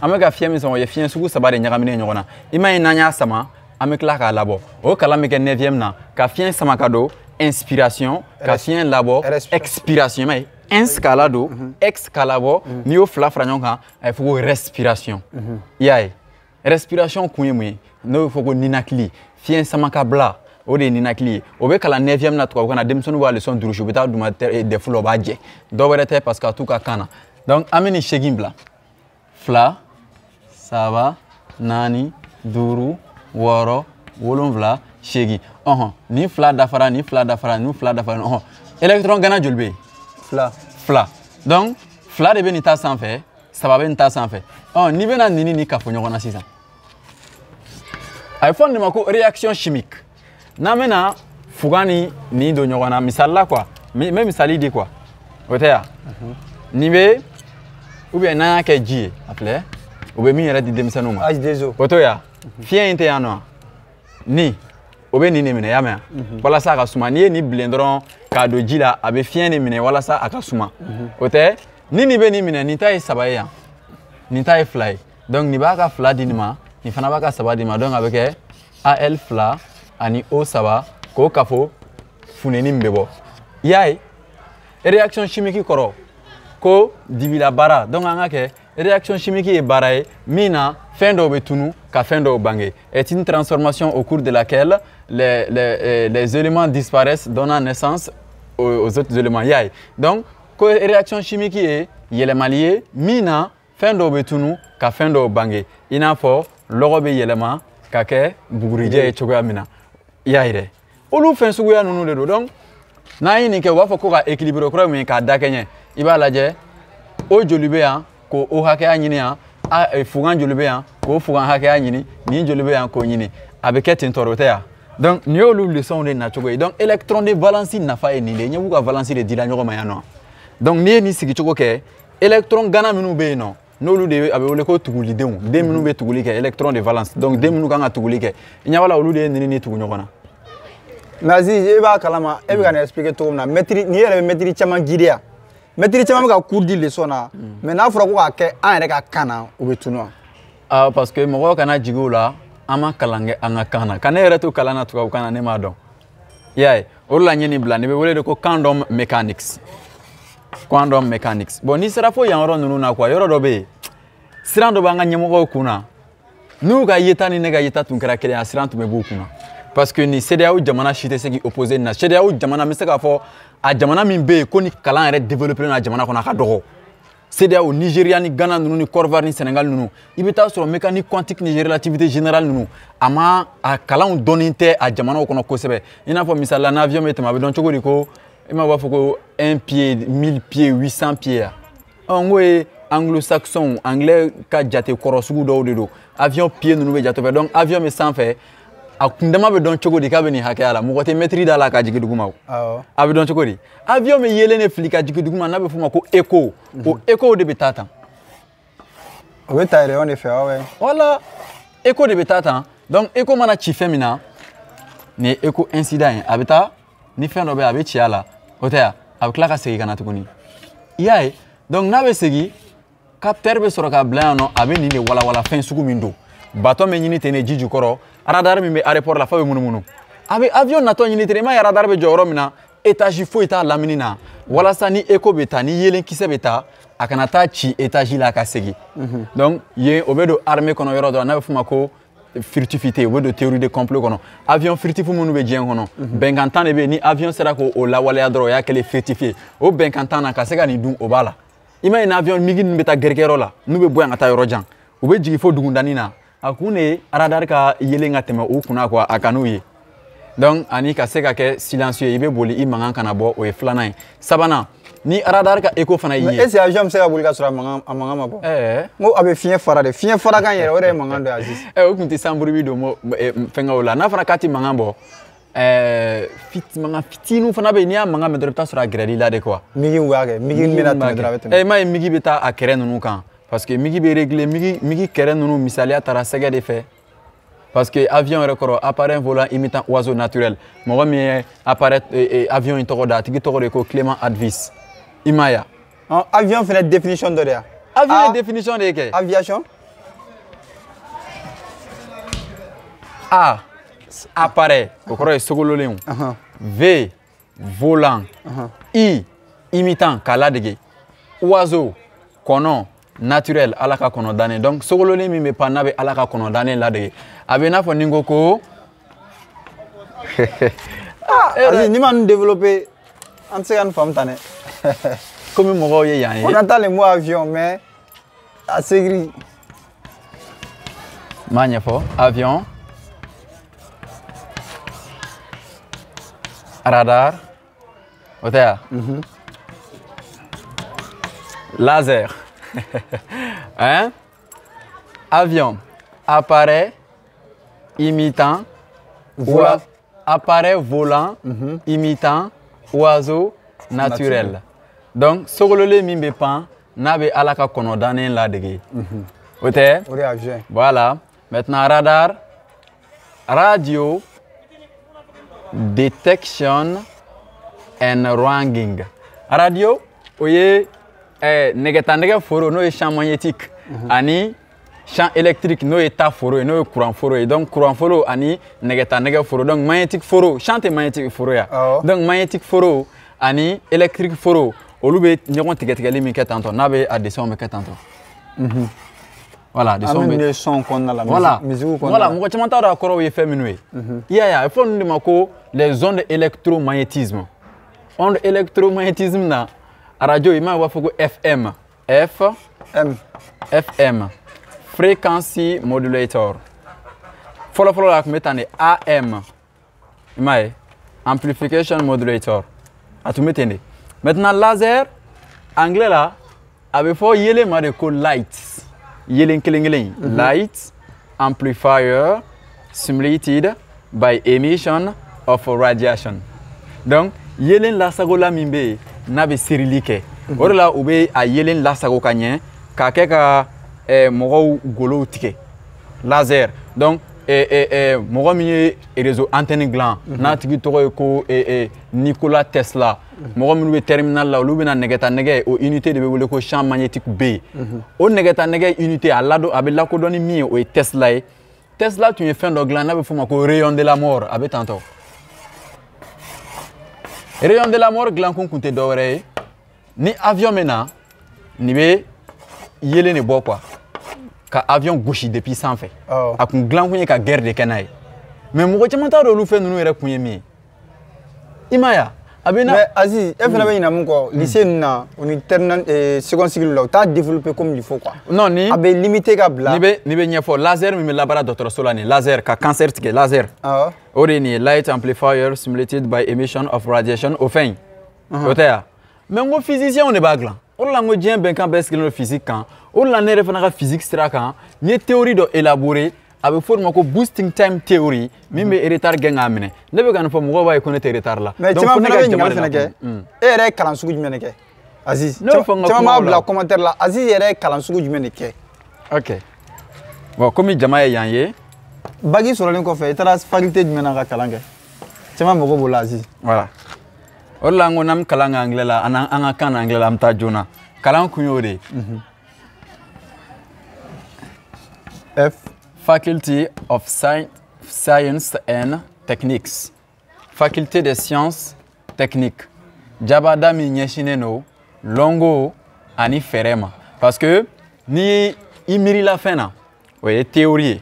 an bɛ ka fiɲɛ min sama o ye fiɲɛ sugu 3 de ɲagaminen ɲɔgɔn na i m'a ye n'an y'a sama an bɛ tila k'a labɔ o kalan bɛ kɛ 9e na ka fiɲɛ sama ka don inspiration ka fiɲɛ labɔ expiration i m'a ye ins k'a ladon ex k'a labɔ n'i y'o fila fara ɲɔgɔn kan a bɛ fɔ ko respiration i y'a ye respiration kun ye mun ye n'o bɛ fɔ ko ninakili fiɲɛ samakabila o de ye ninakili ye o bɛ kalan 9e na tubabukan na denmisɛnninw b'a leçon durusi u bɛ taa duguma defu la o b'a jɛ dɔ wɛrɛ tɛ parce que a t'u ka kan na donc an bɛ nin 8 bila 2 3 4 5 6 7 8 ni 2 dafara ni 2 dafara ni 2 dafara électron gana joli bɛ yen fila donc 2 de bɛ nin ta sanfɛ 3 bɛ nin ta sanfɛ n'i bɛna nin ni kafo ɲɔgɔn na sisan a ye fɔ nin de ma ko réaction chimique n'an bɛna fugan ni nin don ɲɔgɔn na misali la quoi n bɛ misali di quoi o tɛ yan nin bɛ ou bien n'an y'a kɛ ji ye a filɛ o bɛ min yɛrɛ di denmisɛnninw ma o t'o yan fiɲɛ in tɛ yan nɔ nin o bɛ nin de minɛ i y'a mɛn walasa a ka suma n'i ye nin bilen dɔrɔn k'a don ji la a bɛ fiɲɛ de minɛ walasa a ka suma o tɛ ni nin bɛ nin minɛ nin ta ye 3 ye yan nin ta ye 2 ye donc nin b'a ka 2 di nin ma nin fana b'a ka 3 di ma donc a bɛ kɛ Al 2 ani O 3 k'o kafo funɛni min bɛ bɔ i y'a ye réaction chimique kɔrɔ ko dibila baara donc an ka kɛ réaction chimique ye baara ye min na fɛn dɔw bɛ tunu ka fɛn dɔw bange est une transformation au cours de laquelle les éléments disparaissent donnant naissance aux autres éléments y'a ye donc ko réaction chimique ye yɛlɛmali ye min na fɛn dɔw bɛ tunu ka fɛn dɔw bange i n'a fɔ lɔgɔ bɛ yɛlɛma ka kɛ bugurijɛ ye cogoya min na i y'a ye dɛ olu fɛn suguya ninnu de don donc n'an ye nin kɛ u b'a fɔ ko ka équilibre kɔrɔ min k'a da kɛɲɛ i b'a lajɛ o joli bɛ yan ko o hakɛya ɲini yan fugan joli bɛ yan k'o fugan hakɛya ɲini nin joli bɛ yan k'o ɲini a bɛ kɛ ten tɔ o tɛ yan donc nin y'olu leçons de nacogo ye donc électron de valence nafa ye nin de ye ɲɛ b'u ka valence de dira ɲɔgɔn ma yan nɔ donc n'i ye nin sigicogo kɛ électron gana minnu bɛ yen nɔ n'olu de a bɛ wele ko tugulidenw den minnu bɛ tuguli kɛ électron de valence donc den minnu kan ka tuguli kɛ i ɲɛ b'a la olu de ye nin ni tugu ɲɔgɔn na. mais Aziz e b'a kalama e bɛ ka nin expliquer cogo min na maître n'i yɛrɛ bɛ maître caman guider yan maître caman bɛ ka cours di leçon na mais n'a fɔra ko k'a kɛ an yɛrɛ ka kan na o bɛ tunu wa. parce que mɔgɔw kana jigin o la an ma kalan kɛ an ka kan na ka ne yɛrɛ to kalan na tubabukan na ne m'a dɔn i y'a ye o de la n ye nin bila nin bɛ wele de ko quantum mechanics quantum mechanics bon n'i sera fo yan yɔrɔ ninnu na quoi yɔrɔ dɔ bɛ yen siran dɔ b'an ka ɲɛmɔgɔw kun na n'u ka yeta ni ne ka yeta tun kɛra kelen ye a siran tun bɛ b'u kun na parce que nin CEDEAO jamana si tɛ se k'i opposer nin na CEDEAO jamana n bɛ se k'a fɔ a jamana min bɛ yen ko ni kalan yɛrɛ développé na jamana kɔnɔ a ka dɔgɔ CEDEAO Nigeria ni Ghana ninnu ni Côte d'Ivoire ni Sénégal ninnu i bɛ taa sɔrɔ mécanique quantique ni relativité générale ninnu a ma a kalanw dɔnnen tɛ a jamanaw kɔnɔ kosɛbɛ i n'a fɔ misali la n'avion bɛ tɛmɛ a bɛ dɔn cogo di ko i m'a fɔ ko 1 pied 1000 pieds 800 pieds n ko ye anglo-saxon anglais ka jate kɔrɔ sugu dɔw de don avion pied ninnu bɛ jate fɛ donc avion bɛ sanfɛ a kundama bɛ dɔn cogo di k'a bɛ nin hakɛya la mɔgɔ tɛ mɛtiri da la ka jigin duguma o a bɛ dɔn cogo di avion bɛ yelen de fili ka jigin duguma n'a bɛ f'o ma ko écho o écho de bɛ taa tan o bɛ ta rayon de fɛ wa voilà écho de bɛ taa tan donc écho mana ci fɛn min na nin ye écho incident ye a bɛ taa ni fɛn dɔ bɛ yen a bɛ ci a la o tɛ yan a bɛ tila ka segin ka na tuguni i y'a ye donc n'a bɛ segin capteur bɛ sɔrɔ ka bila yan nɔ a bɛ nin de walawala fɛn sugu min don bateau bɛ ɲini ten de ji jukɔrɔ radar min bɛ aéroport la f'a bɛ munumunu a bɛ avion natɔ ɲini ten i m'a ye radar bɛ jɔ yɔrɔ min na étage foyi t'a lamini na walasa ni écho bɛ taa ni yelen kisɛ bɛ taa a kana taa ci étage la ka segin donc yen o bɛ don armée kɔnɔ yɔrɔ dɔ la n'a bɛ f'o ma ko furtivité o bɛ don théorie de complot kɔnɔ avion furtif minnu bɛ diɲɛ kɔnɔ bɛnkan tan de bɛ yen ni avion sera k'o lawaleya dɔrɔn o y'a kɛlen furtif ye o bɛnkan tan na ka se ka nin dun o b'a la i m'a ye ni avion migi ninnu bɛ taa gɛrɛgɛrɛ la n'u bɛ bɔ yan ka taa yɔrɔ jan u bɛ jigin fo dugundani na a kun de ye radar ka yelen ka tɛmɛ u kunna quoi a ka n'u ye donc ani ka se ka kɛ silencieux ye i bɛ boli i mankan kana bɔ o ye filanan ye sabanan ni radar ka écho fana y'i ye est ce que avion bɛ se ka boli ka sɔrɔ a mankan ma bɔ n ko a bɛ fiɲɛ fara de fiɲɛ fara kan yɛrɛ o de ye mankan dɔ ye Aziz o tun tɛ sanburubi don fɛnkɛw la n'a fɔra k'a tɛ mankan bɔ mankan fitininw fana bɛ yen n'i y'a mankan mɛn dɔrɔn i bɛ taa sɔrɔ a gɛrɛl'i la de quoi migi b'a kɛ migi bɛna tɛmɛ dɔrɔn a bɛ tɛmɛ i m'a ye migi bɛ taa a kɛrɛ ninnu kan parce que migi bɛ régler migi kɛrɛ ninnu misaliya taara sɛgɛ de fɛ parce que avion yɛrɛ kɔrɔ appareil volant imitant oiseau naturel mɔgɔ min ye appareil avion in tɔgɔ da a tigi tɔgɔ de ko Clément Advis i m'a ye avion fana définition dɔ de yan avion ye définition de ye kɛ aviation A appareil o kɔrɔ ye sogololenw V volant I imitant k'a ladege oiseau kɔnɔ naturel ala ka kɔnɔ dannen donc sogololen min bɛ pan n'a bɛ ala ka kɔnɔ dannen ladege a bɛ i n'a fɔ ni n ko ko Aziz n'i ma nin développer an tɛ se ka nin faamu tan dɛ komi mɔgɔw ye yan ye on entend le mot avion mais a s'écrit n m'a ɲɛfɔ avion radar o tɛ yan laser hein? Avion, appareil imitant appareil volant imitant oiseau naturel. Donc, sogolole min bɛ pan n'a bɛ ala ka kɔnɔ dannen ladege. O tɛ? O de ye avion. Voilà. Maintenant, radar, radio detection and wrangling. Radio, o ye nɛgɛtanɛgɛ foro n'o ye champ magnétique ani champ électrique n'o ye ta foro ye n'o ye courant foro ye donc courant foro ani nɛgɛtanɛgɛ foro donc magnétique foro champ tɛ magnétique foro ya donc magnétique foro ani électrique foro olu bɛ ɲɔgɔn tigɛtigɛli min kɛ tantɔ n'a bɛ a dessin bɛ kɛ tantɔ voilà dessin bɛ son kɔnɔna la musique kɔnɔna la voilà mɔgɔ caman t'a dɔn a kɔrɔw ye fɛn minnu ye i y'a ye a bɛ fɔ ninnu de ma ko les ondes électromagnétisme onde électromagnétisme na radio il m'a dit que FM FM frequency modulator follow la metane AM il m'a dit amplification modulator à tout metene maintenant laser anglais là a bɛ fɔ yelen ma de ko light yelen kelen kelen light amplifier simulated by emission of radiation. Donc yelen lasagola min bɛ yen n'a bɛ serili kɛ o de la u bɛ a yelen lasago ka ɲɛ k'a kɛ ka mɔgɔw golow tigɛ laser. Donc mɔgɔ min ye réseau antenne dilan n'a tigi tɔgɔ ye ko Nikola Tesla mɔgɔ minnu bɛ terminal la olu bɛna nɛgɛtanɛgɛ o unité de bɛ wele ko champ magnétique B o nɛgɛtanɛgɛ unité a bɛ lakodɔn ni min ye o ye Tesla ye. Tesla tun ye fɛn dɔ dilan n'a bɛ f'o ma ko rayon de la mort a bɛ tantɔ. Rayon de la mort dilankun tun tɛ dɔwɛrɛ ye ni avion bɛ na nin bɛ yelen de bɔ quoi ka avion gosi depuis sanfɛ a kun dilankun ye ka guerre de kɛ n'a ye mais mɔgɔ caman t'a dɔn olu fɛn ninnu yɛrɛ kun ye min ye i ma ye a bɛ na. mais Aziz e fana bɛ ɲinɛ mun kɔ lycée ninnu na o ni terminal seconde cycle la u t'a développer comme il faut quoi. non ni a bɛ limité ka bila. ni bɛ ɲɛfɔ laser min bɛ labaara dɔgɔtɔrɔso la nin laser ka cancer tigɛ laser o de ye nin ye light amplifier simulated by emission of radiation o fɛn in o tɛ ya mais n ko physiciens de b'a dilan o de la n ko diɲɛ bɛnkan bɛɛ sigilen don physique kan o de la ne yɛrɛ fana ka physique sira kan n ye théorie dɔ élaborer a bɛ fɔ o de ma ko boosting time theory min bɛ retard gɛn k'a minɛ ne bɛ ka nin fɔ mɔgɔw b'a ye ko ne tɛ retard la. mais caman fana bɛ ɲininkali fana kɛ e yɛrɛ ye kalan sugu jumɛn de kɛ Aziz caman b'a bila commentaire la Aziz yɛrɛ ye kalan sugu jumɛn de kɛ. ok bon komi jama ye yan ye. bac sɔrɔlen kɔfɛ i taara faculté jumɛn na ka kalan kɛ caman mago b'o la Aziz. voilà o de la n ko n'an bɛ kalan kɛ anglais la an ka kan na anglais la an bɛ taa joona kalan kun y'o de ye. F. Faculty of Science and Techniques. Faculté des sciences techniques. Jabada mi ɲɛsinnen no longo ani fɛrɛ ma. Parce que ni i miirila fɛn na o ye théorie ye.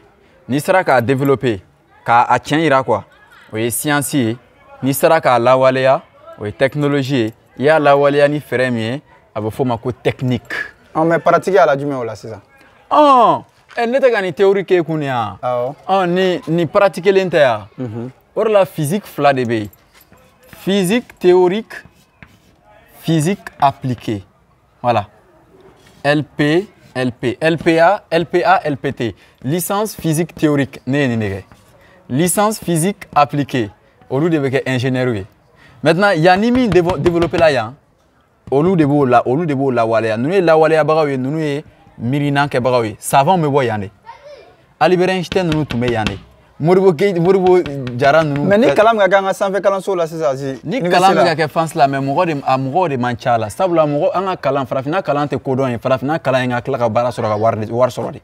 N'i sera k'a développer k'a tiɲɛ yira quoi o ye science ye. N'i sera k'a lawaleya o ye technologie ye. I y'a lawaleya ni fɛrɛ min ye a bɛ f'o ma ko technique. mais pratique a la jumɛn o la sisan. ne tɛ ka nin théorie k'e kun yan. ni pratiquelen tɛ yan. o de la physique fila de bɛ yen. physique théorique physique appliquée voilà LP LPA LPT licence physique théorique ne ye nin de kɛ licence physique appliquée olu de bɛ kɛ ingénieur ye maintenant yan ni min développé la yan olu de b'o lawaleya ninnu ye lawaleyabagaw ye ninnu ye miirina kɛbagaw ye savant bɛ bɔ yan de Albert Einstein ninnu tun bɛ yan de Modibo Jara ninnu. mais ni kalan bɛ ka kɛ an ka sanfɛ kalanso la sisan Aziz. ni kalan bɛ ka kɛ France la mais mɔgɔw de man ca la sabula an ka kalan farafinna kalan tɛ kodɔn ye farafinna kalan ye ka tila ka baara sɔrɔ ka wari sɔrɔ de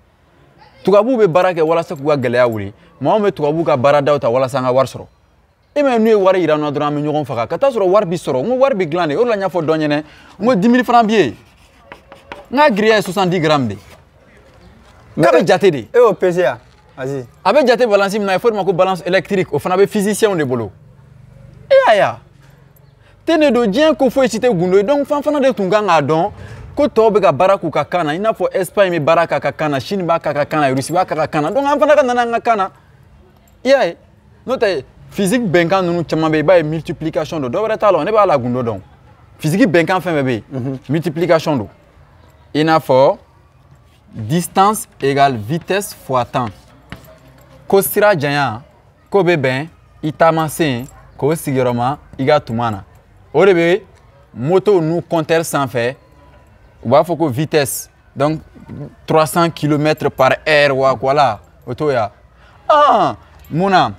tubabuw bɛ baara kɛ walasa k'u ka gɛlɛya wuli maa min bɛ tubabuw ka baaradaw ta walasa an ka wari sɔrɔ e mɛ n'u ye wari yira an na dɔrɔn an bɛ ɲɔgɔn faga ka taa sɔrɔ wari bi sɔrɔ n ko wari bi dilan de o de la n y'a fɔ dɔ ɲɛna n ko 10 000 francs bi ye n ka giriya ye 70 grammes de k'a bɛ jate de. e y'o pesé ya Aziz. a bɛ jate balance min na il faut de ma ko balance électrique o fana bɛ physicien de bolo e y'a ye a te ne don diɲɛ ko foyi si tɛ gundo ye donc fan fana de tun kan k'a dɔn ko tɔw bɛ ka baara k'u ka kan na i n'a fɔ Espagne bɛ baara k'a ka kan na Chine b'a k'a ka kan na Russie b'a k'a ka kan na donc an fana ka na an ka kan na i y'a ye n'o tɛ physique bɛnkan ninnu caman bɛ yen i b'a ye multiplication don dɔ wɛrɛ t'a la ne b'a la gundo dɔn physique bɛnkan fɛn fɛn bɛ yen multiplication don i n'a fɔ distance égale vitesse fois temps ko sira janya ko bɛ bɛn i taamasen k'o sigiyɔrɔma i ka tuma na o de bɛ moto n'u compteur sanfɛ u b'a fɔ ko vitesse donc 300 km par heure wa voilà o t'o ye mun na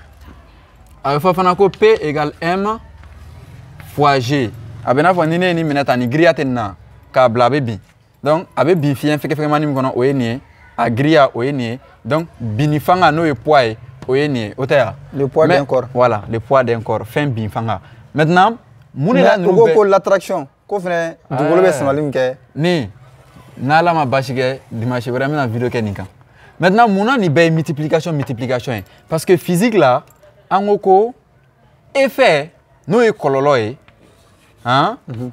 a bɛ fɔ fana ko P égale M fois G a bɛ n'a fɔ ni ne ye nin minɛ tan nin giriya tɛ nin na k'a bila a bɛ bin donc a bɛ bin fiɲɛ fɛkɛfɛkɛmani min kɔnɔ o ye nin ye a giriya o ye nin ye donc binni fanga n'o ye poids ye o ye nin ye o tɛ ya. le poids d'un corps. voilà le poids d'un corps fɛn bin fanga maintenant mun de la ninnu bɛɛ. ko l'attraction ko fɛnɛ dugukolo bɛ samali min kɛ. nin n'Ala ma basi kɛ dimanche wɛrɛ n bɛna video kɛ nin kan maintenant mun na nin bɛɛ ye multiplication ye parce que physique la an ko effet n'o ye kɔlɔlɔ ye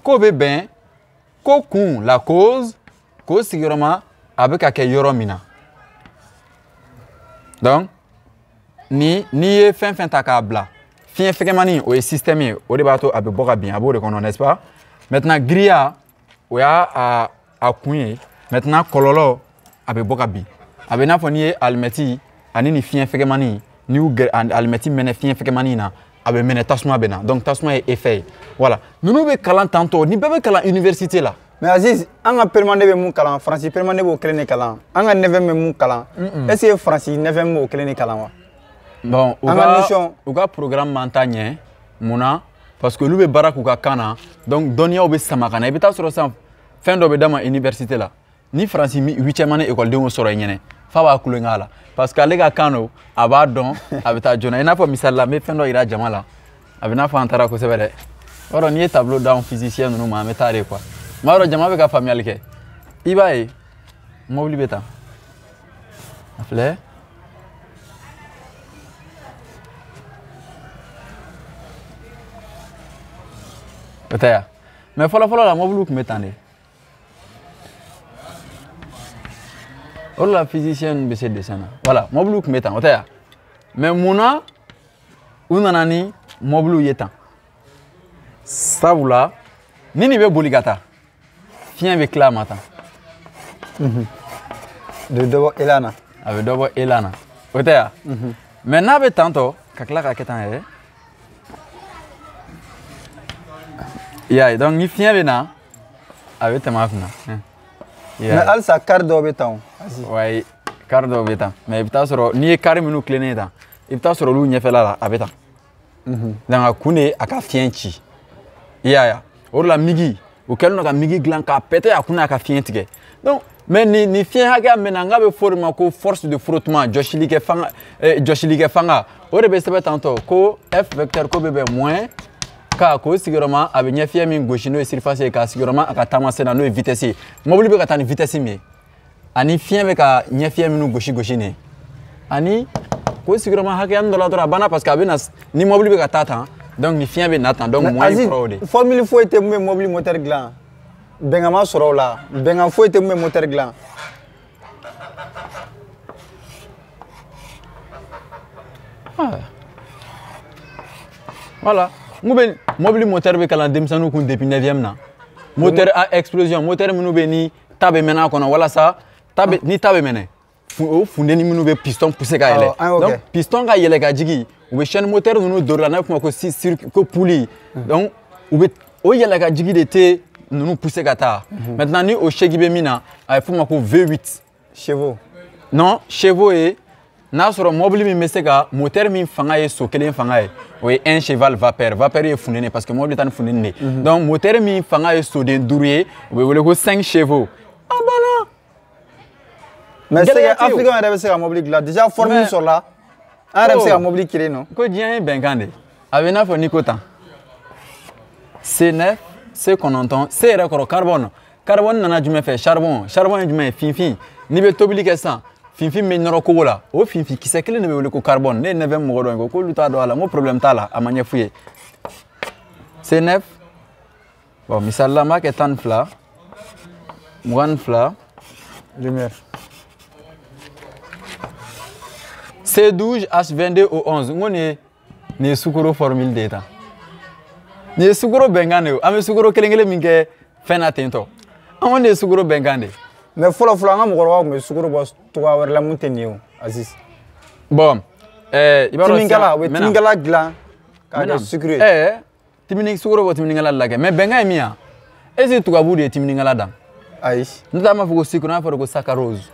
k'o bɛ bɛn ko kun la cause k'o sigiyɔrɔma a bɛ ka kɛ yɔrɔ min na donc n'i ye fɛn fɛn ta k'a bila fiɲɛ fɛkɛmani o ye système ye o de b'a to a bɛ bɔ ka bin a b'o de kɔnɔ n'est-ce pas maintenant giriya o y'a a kun ye maintenant kɔlɔlɔ a bɛ bɔ ka bin a bɛ n'a fɔ n'i ye alimɛti ani ni fiɲɛ fɛgɛmani n'i y'u gɛrɛ alimɛti mɛnɛ fiɲɛ fɛgɛmani na a bɛ mɛnɛ tasuma bɛ na donc tasuma ye effet ye voilà ninnu bɛ kalan tantɔ ni bɛɛ bɛ kalan université la. mais Aziz an ka permanent bɛ mun kalan Faransi permanent b'o kelen de kalan an ka 9e bɛ mun kalan est ce que Faransi 9e b'o kelen de kalan wa. bon u ka programme man ta ɲɛ mun na parce que olu bɛ baara k'u ka kan na donc dɔnniyaw bɛ sama ka na i bɛ taa sɔrɔ sisan fɛn dɔ bɛ d'a ma université la ni Faransi 8e année écoledenw sɔrɔ yen ɲɛnɛ f'a b'a kulonkɛ a la parce que ale ka kan don a b'a dɔn a bɛ taa joona i n'a fɔ misali la n bɛ fɛn dɔ yira jama la a bɛ n'a fɔ an taara kosɛbɛ dɛ o yɔrɔ n'i ye tableau d'anw physicien ninnu ma an bɛ taa de quoi m'a dɔn jama bɛ ka faamuyali kɛ i b'a ye mobili bɛ tan a filɛ o tɛ yan mais fɔlɔ-fɔlɔ la mobiliw tun bɛ tan de o de la physicien bɛ se dessin na voilà mobiliw tun bɛ tan o tɛ yan mais mun na u nana ni mobiliw ye tan sabula ni nin bɛ boli ka taa fiɲɛ bɛ tila a ma tan de dɔ bɔ élan na a bɛ dɔ bɔ élan na o tɛ yan mais n'a bɛ tan tɔ ka tila ka kɛ tan yɛrɛ i y'a ye donc ni fiɲɛ bɛ na a bɛ tɛmɛ a kunna mais halisa kari dɔw bɛ tan o wayi kari dɔw bɛ tan mais i bɛ taa sɔrɔ n'i ye kari minnu tilennen tan i bɛ taa sɔrɔ olu ɲɛfɛla la a bɛ tan donc a kun de a ka fiɲɛ ci i y'a ye o de la migi o kɛlen don ka migi dilan k'a pɛtɛ a kun n'a ka fiɲɛ tigɛ donc mais ni fiɲɛ hakɛya min na n k'a bɛ fɔ o de ma ko force de frottement jɔsilikɛ fanga o de bɛ sɛbɛn tantɔ ko F vecteur ko bɛ bɛn moins ka ko sigiyɔrɔma a bɛ ɲɛfiyɛ min gosi n'o ye surface ye k'a sigiyɔrɔma a ka taamasen na n'o ye vitesse ye mobili bɛ ka taa ni vitesse min ye ani fiɲɛ bɛ ka ɲɛfiyɛ minnu gosi nin ani ko sigiyɔrɔma hakɛya dɔ la dɔrɔn a banna parce que a bɛ na ni mobili bɛ ka taa tan donc ni fiɲɛ bɛ na tan donc moins ye kɔrɔ o de. formule foyi tɛ mun bɛ mobili moteur dilan bɛnkan ma sɔrɔ o la bɛnkan foyi tɛ mun bɛ moteur dilan. voilà. Mobile moteur be kalan denmisɛnninw kun depuis 9e na moteur a explosion moteur minnu be ni ta bɛ mɛnɛ a kɔnɔ walasa ni ta bɛ mɛnɛ o fundeni minnu be piston pousser ka yɛlɛ donc piston ka yɛlɛ ka jigin u be chaîne moteur ninnu dori la n'a bɛ f'o ma ko poulie donc u be o yɛlɛ ka jigin de tɛ ninnu pousser ka taa maintenant ni o segi bɛ min na a bɛ f'o ma ko V8 chevaux non chevaux ye n'a sɔrɔ mobili min bɛ se ka moteur min fanga ye so kelen fanga ye o ye 1 cheval vapeur ye fundeni parce que mobili ta ni fundeni de donc moteur min fanga ye soden 5 ye o bɛ wele ko 5 chevaux a banna. mais africain yɛrɛ bɛ se ka mobili dilan déjà formule sɔrɔla an yɛrɛ bɛ se ka mobili créer non. ko diɲɛ ye bɛnkan de a bɛ i n'a fɔ n'i ko tan C9 C9 C yɛrɛ kɔrɔ carbone nana jumɛn fɛ charbon ye jumɛn ye finfin n'i bɛ tobili kɛ sisan finfin bɛ nɔrɔ kogo la o finfin kisɛ kelen de bɛ wele ko carbone ne ye 9e mɔgɔ dɔ ye ko k'olu t'a dɔn a la n ko problème t'a la a ma ɲɛ f'u ye C9 bon misali la n b'a kɛ 12 22 lumière C12 H22 O11 n ko nin ye sukaro formule de ye tan nin ye sukaro bɛnkan de ye an bɛ sukaro kelen min kɛ fɛn na ten tɔ an ko nin ye sukaro bɛnkan de ye. mais fɔlɔ an ka mɔgɔkɔrɔbaw tun bɛ sukaro bɔ cogoya wɛrɛ la mun tɛ nin ye o Aziz. bon i b'a dɔn timinikala u bɛ timinikala dilan k'a kɛ sucre ye. sukaro bɔ timinikala de la kɛ mais bɛnkan ye min ye est ce que tubabuw de ye timinikala dan. ayi. n'o tɛ an b'a fɔ ko sucre n'a fɔra ko saccharose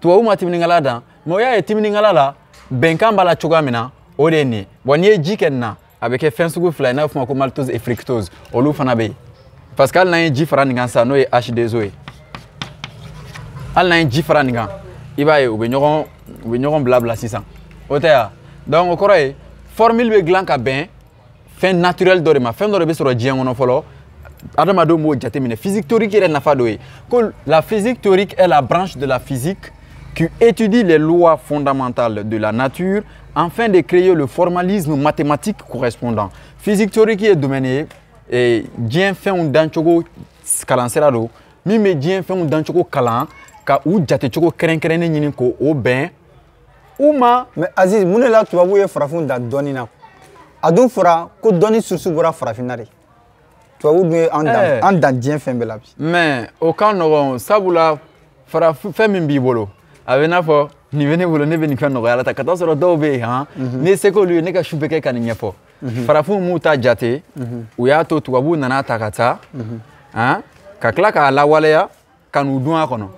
tubabuw ma timinikala dan mais o y'a ye timinikala la bɛnkan b'a la cogoya min na o de ye nin ye bon n'i ye ji kɛ nin na a bɛ kɛ fɛn sugu fila ye n'a bɛ f'o ma ko maltose et fructose olu fana bɛ yen parce que hali n'an ye ji fara nin kan sisan n'o ye H2O ye. hali n'an ye ji fara nin kan i b'a ye u bɛ ɲɔgɔn bila sisan o tɛ yan donc o kɔrɔ ye formule bɛ dilan ka bɛn fɛn naturel dɔ de ma fɛn dɔ de bɛ sɔrɔ diɲɛ kɔnɔ fɔlɔ adamadenw b'o jateminɛ physique théorique yɛrɛ nafa dɔ ye ko la physique théorique est la branche de la physique qui étudie les lois fondamentales de la nature afin de créer le formalisme mathématique correspondant physique théorique ye domaine ye diɲɛ fɛnw dancogo kalan sira don min bɛ diɲɛ fɛnw dancogo kalan ka u jatecogo kɛrɛnkɛrɛnnen ɲini k'o bɛn u ma. mais Aziz mun de la tubabuw ye farafinw dan dɔnni na a dun fɔra ko dɔnni source bɔra farafinna de. Tu vois, en dandien fait bel habit. Mais au cas où ça vous la fera faire même bibolo. Avec n'a pas ni venez vous le ne venez faire no yala ta 14 heures d'obé hein. Ne c'est que lui ne ka choupe que kan nyefo. Fara fu muta jate. Ou ya to tuabu nana takata. Hein? Ka kla ka la waleya kan udun akono.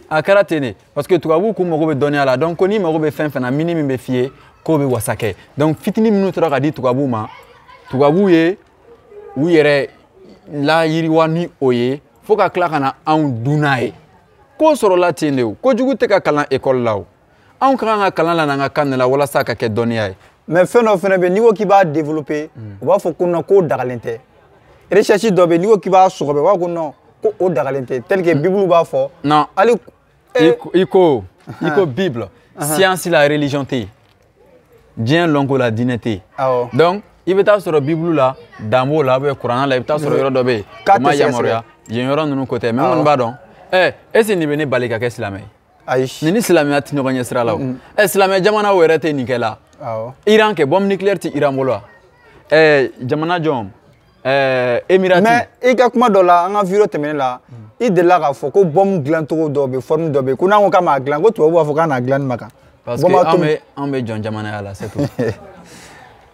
Akara tene parce que tuabu ku mo go be donner ala donc koni mo go be fin na minimum be fier ko be wasake. Donc fitini minute ra ka di tuabu ma. Tuabu ye ou yere la yiri wani oye faut ka kla kana an dunaye. Ko soro la tene o ko jugu te ka kalan école la o an kan ka kalan la nga kan la wala sa ka ke doniya mais feno fene be niveau qui va développer on va faut qu'on ko dagalente recherche do be niveau qui va so be wa ko non ko o dagalente tel que bible va fort non ali iko bible science la religion te bien longo la dignité donc il veut sur la bible là dambo la be courant la il veut sur yoro do be ma yamoria yoro nunu côté mais on ba don est-ce ni bene balika ke islamé aïch ni islamé ati no ganya sira law islamé jamana werete ni kela Iran ke bombe nucléaire ti Iran bolo jamana jom Émirati mais e ka kuma do la an viro temene la i de la ka fo ko bombe glan to do be forme do be ko na ko kama glan ko to bo fo kana glan maka parce que ambe jon jamana ala c'est tout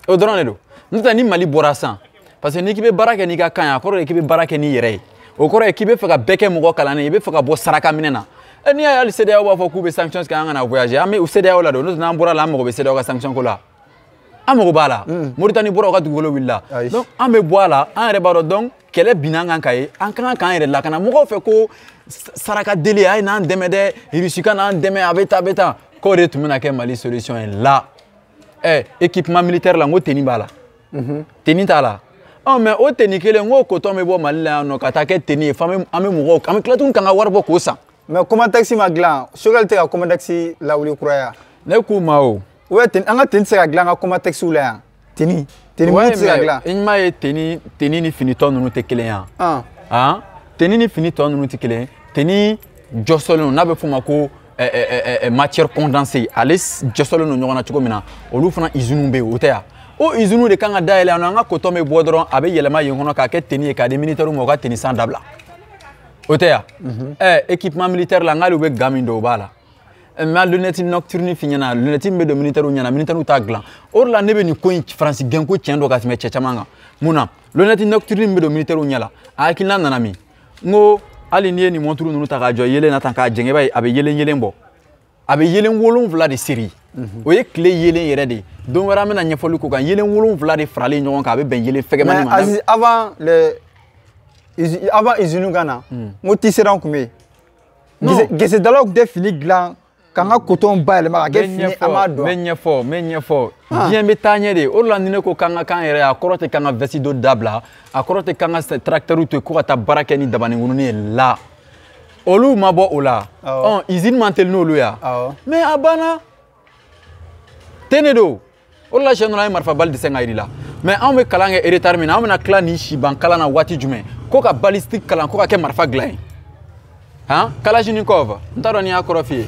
o drone do nta ni Mali borasan parce que ni ki be baraka ni ka kan ya ko ki be baraka ni yere o kore ki be faka beke mo kalane e be faka bo saraka minena ni ya ali CEDEAO ba fo ku be sanctions ka ngana voyager ame o CEDEAO la do no na mbora la mo be CEDEAO ka sanction ko la amo bala Mauritanie bora ka dugolo willa donc ame boala an re baro donc kele binanga kai an kan re la kana mo fe ko saraka deli ay nan demede risika nan deme abeta ko re tumina ke Mali solution là équipement militaire la ngo teni bala teni tala oh mais o teni kele ngo ko to me bo Mali la no kata ke teni fami ame mo ame klatun kanga warbo ko sa mais comment taxi maglan sogal te ka comment taxi la wuli kuraya ne ku mao ouais ten anga ten se ka glan ka comment taxi wula teni mo se ka glan in ma teni ni finiton no te kele ya teni ni finiton no te kele teni josolo na be fuma ko matière condensée allez josolo no nyona chiko mina olu fana izunu be otea o izunu de kanga daele no anga ko to me bodron abe yelema yengono ka ke teni e ka de militaire mo ka teni sans dabla otea équipement militaire la ngali be gamindo bala mais lunette nocturne finyana lunette be do militaire nyana militaire uta glan or la nebe ni ko France genko tiendo ka me chechamanga muna lunette nocturne be do militaire nyala akina nanami ngo ali nie ni montru nunu ta ka jo yele na tan ka jenge bay abe yele mbo abe yele wolon vla de série o ye clé yele yere de don wara mena nyefolu ko kan yele wolon vla de frale nyon ka be ben yele fege mani mais avant izunu gana mo tisserand kumé gese dalok de fini glan kanga coton baile ma ke fini amado menye fo bien betanye de o la nine ko kanga kan yere akorote kanga vesido dabla akorote kanga tracteur to ko ta barake ni dabani ngunu la olu mabo ola izine mantel no loya mais abana tenedo o la general marfa bal de senga irila mais on me kalange retard mina on na clan ni shiban kala na wati jume ko ka balistique kalan ko ka ke marfa glain Kalashnikov ntaro ni akorofi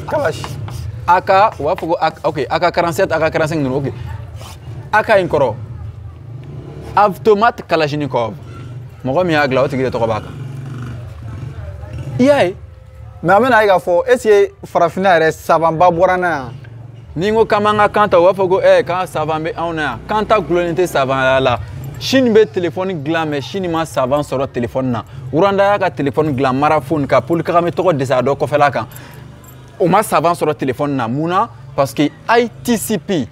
Kalash aka wafugo OK aka 47 aka 45 no OK aka inkoro automate Kalashnikov mo mi agla oti gide to baka yai mais amena iga fo esi farafina re savamba borana ningo kamanga kanta wafugo ka savambe auna kanta glonité savant la Chine be téléphone glam mais Chine ma savant sur téléphone na uranda ka téléphone glam maraphone ka pour ka me to desa do ko fela kan o ma savant sur téléphone na muna parce que ICTP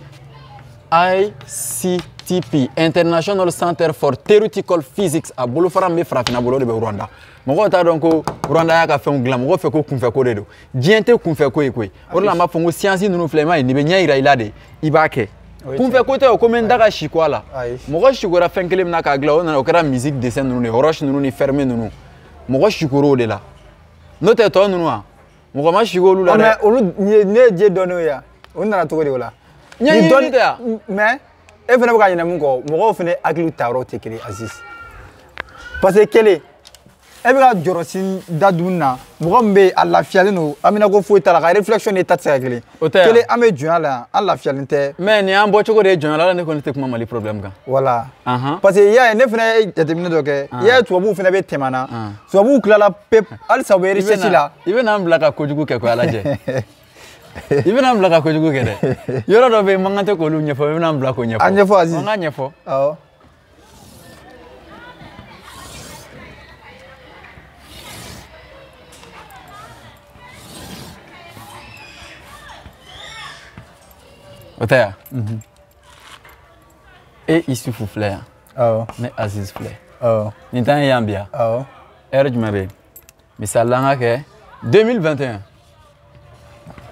International Center for Theoretical Physics a bolo farambe frafina bolo de Rwanda mo ta donc Rwanda ya ka fe un glam mo fe ko kun fe ko de do diente kun fe ko ekwe o la ma fongo science nunu flema ni be nya ira ilade ibake kun fe ko te o komen daga shikwala mo shikora fenkelem na ka gla o kera musique dessin nunu ne roche nunu ni fermé nunu mo shikoro de la note to nunu a mo ma shigolu la mais olu ne je donno ya on na to de wala ni donne mais e fana ba nyina mun ko mo fene akilu taro te kele Aziz parce que kele e bɛ ka jɔrɔsi da dun na mɔgɔ min bɛ a lafiyalen don an bɛna ko foyi t'a la ka réflexion de ta tɛ se ka kelen kelen an bɛ jɔnya la yan an lafiyalen tɛ mais nin y'an bɔcogo de ye jɔnya la ne kɔni tɛ kuma Mali problème kan voilà parce que i y'a ye ne fana ye jateminɛ dɔ kɛ i y'a ye tubabuw fana bɛ tɛmɛ na tubabuw tilala pepu halisa u bɛ recherche la i bɛna n bila ka kojugu kɛ ko Ala jɛ i bɛna n bila ka kojugu kɛ dɛ yɔrɔ dɔ bɛ yen man kan tɛ k'olu ɲɛfɔ i bɛna n bila k'o ɲɛfɔ a ɲɛfɔ Aziz n ka ɲɛfɔ awɔ o tɛ yan e Isufu filɛ yan ne Aziz filɛ nin t'an ye yan bi yan heure jumɛn bɛ yen misali la an ka kɛ 2021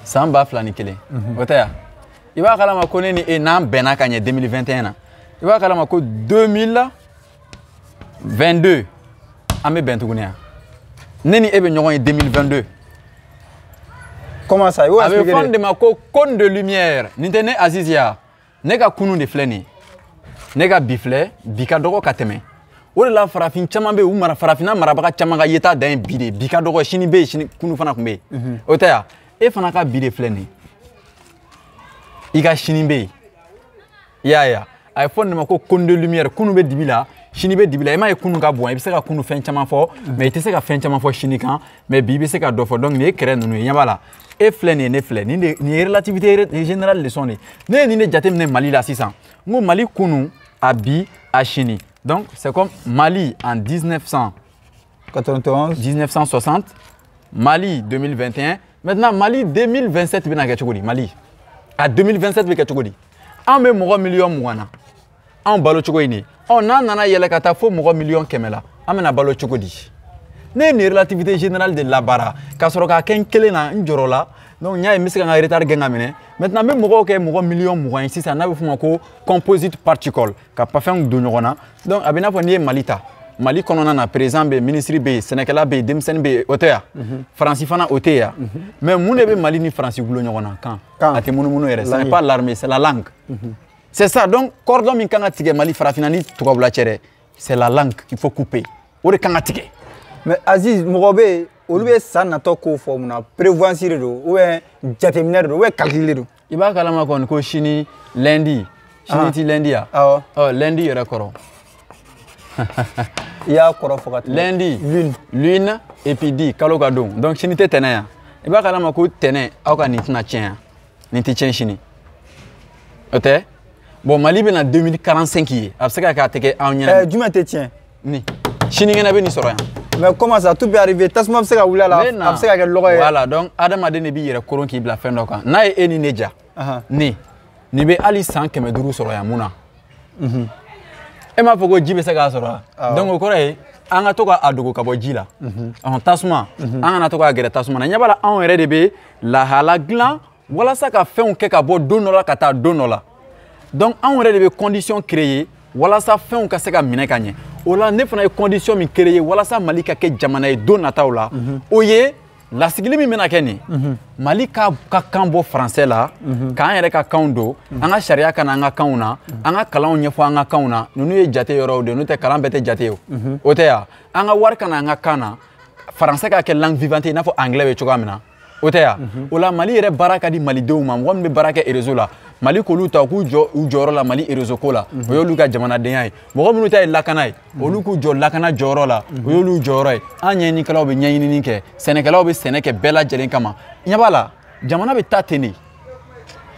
san 2001 o tɛ yan i b'a kalama ko ne ni e n'an bɛnna ka ɲɛ 2021 na i b'a kalama ko 2022 an bɛ bɛn tuguni yan ne ni e bɛ ɲɔgɔn ye 2022 comment ça a bɛ fɔ de ma ko cône de lumière nin tɛ ne Aziz ya ne ka kunun de filɛ nin ye ne ka bi filɛ bi ka dɔgɔ ka tɛmɛ o de la farafin caman bɛ yen u mara farafinna marabaga caman ka yeta dan ye bi de bi ka dɔgɔ sini bɛ yen sini kunun fana tun bɛ yen o tɛ yan e fana ka bi de filɛ nin ye i ka sini bɛ yen i y'a ye a ye fɔ de ma ko cône de lumière kunun bɛ dibi la sini bɛ dibi la i m'a ye kunun ka bon i bɛ se ka kunun fɛn caman fɔ mais i tɛ se ka fɛn caman fɔ sini kan mais bi i bɛ se ka dɔ fɔ donc nin ye kɛrɛ ninnu ye ɲɛ b'a la e filɛ nin ye ne filɛ nin ye relativité générale leçon de ne ye nin de jateminɛ Mali la sisan n ko Mali kunun a bi a sini donc c'est comme Mali en 1960 Mali 2021 maintenant Mali 2027 bɛna kɛ cogo di Mali a 2027 bɛ kɛ cogo di an bɛ mɔgɔ miliyɔn 20 na anw balo cogo in de n'an nana yɛlɛ ka taa fo mɔgɔ miliyɔn 100 la an bɛna balo cogo di ne ye nin relativité générale de labaara ka sɔrɔ k'a kɛ n kelen na n jɔrɔ la donc n y'a ye n bɛ se ka n ka retard gɛn ka minɛ maintenant n bɛ mɔgɔw kɛ mɔgɔ miliyɔn 20 ye sisan n'a bɛ f'o ma ko composite particle ka fɛnw don ɲɔgɔn na donc a bɛ n'a fɔ n'i ye Mali ta Mali kɔnɔna na président bɛ yen ministre bɛ yen sɛnɛkɛla bɛ yen denmisɛnnin bɛ yen o tɛ yan Faransi fana o tɛ yan mais mun de bɛ Mali ni Faransi gulo ɲɔgɔn na kan a tɛ munumunu yɛrɛ ce n'est pas l'armée c'est la langue c'est ça donc cordon min kan ka tigɛ Mali farafinna ni tubabula cɛ dɛ c'est la langue il faut couper o de kan ka tigɛ mais Aziz mɔgɔ bɛ yen olu bɛ san natɔ ko fɔ mun na prévoyance de don ou bien jateminɛ de don ou bien calcul de don i b'a kalama kɔni ko sini lundi sini ti lundi ya lundi yɛrɛ kɔrɔ i y'a kɔrɔ fɔ ka tɛmɛ lundi lune et puis di kalo ka don donc sini tɛ tɛnɛ yan i b'a kalama ko tɛnɛ aw ka nin tɛna tiɲɛ yan nin tɛ tiɲɛ sini o tɛ bon Mali bɛna 2045 ye a bɛ se ka kɛ a tɛ kɛ anw ɲɛna jumɛn tɛ tiɲɛ ni sinikɛnɛ bɛ nin sɔrɔ yan mais comment ça tout peut arriver tasuma bɛ se ka wuli a la a bɛ se ka kɛ lɔgɔ ye voilà donc adamaden de b'i yɛrɛ koron k'i bila fɛn dɔ kan n'a ye e ni ne ja nin bɛ hali san 500 sɔrɔ yan mun na e m'a fɔ ko ji bɛ se k'a sɔrɔ donc o kɔrɔ ye an ka to k'a dogo ka bɔ ji la tasuma an kana to k'a gɛrɛ tasuma na ɲɛ b'a la anw yɛrɛ de bɛ lahala dilan walasa ka fɛnw kɛ ka bɔ don dɔ la ka taa don dɔ la donc anw yɛrɛ de bɛ condition créer walasa fɛnw ka se ka minɛ ka ɲɛ o la ne fana ye condition min créer walasa Mali ka kɛ jamana ye don nataw la o ye lasigili min bɛna kɛ nin Mali ka kan bɔ français la k'an yɛrɛ ka kanw don an ka sariya ka na an ka kanw na an ka kalanw ɲɛfɔ an ka kanw na ninnu ye jate yɔrɔw de n'o tɛ kalan bɛɛ tɛ jate ye o tɛ yan an ka wari ka na an ka kan na français ka kɛ langue vivante i n'a fɔ anglais bɛ cogoya min na o tɛ yan o la Mali yɛrɛ baara ka di malidenw ma mɔgɔ min bɛ baara kɛ réseau la Mali k'olu ta k'u jɔ u jɔyɔrɔ la Mali réseau ko la o y'olu ka jamanadenya ye mɔgɔ minnu ta ye lakana ye olu k'u jɔ lakana jɔyɔrɔ la o y'olu jɔyɔrɔ ye an ɲɛɲinikɛlaw bɛ ɲɛɲinini kɛ sɛnɛkɛlaw bɛ sɛnɛ kɛ bɛɛ lajɛlen kama ɲɛ b'a la jamana bɛ taa ten de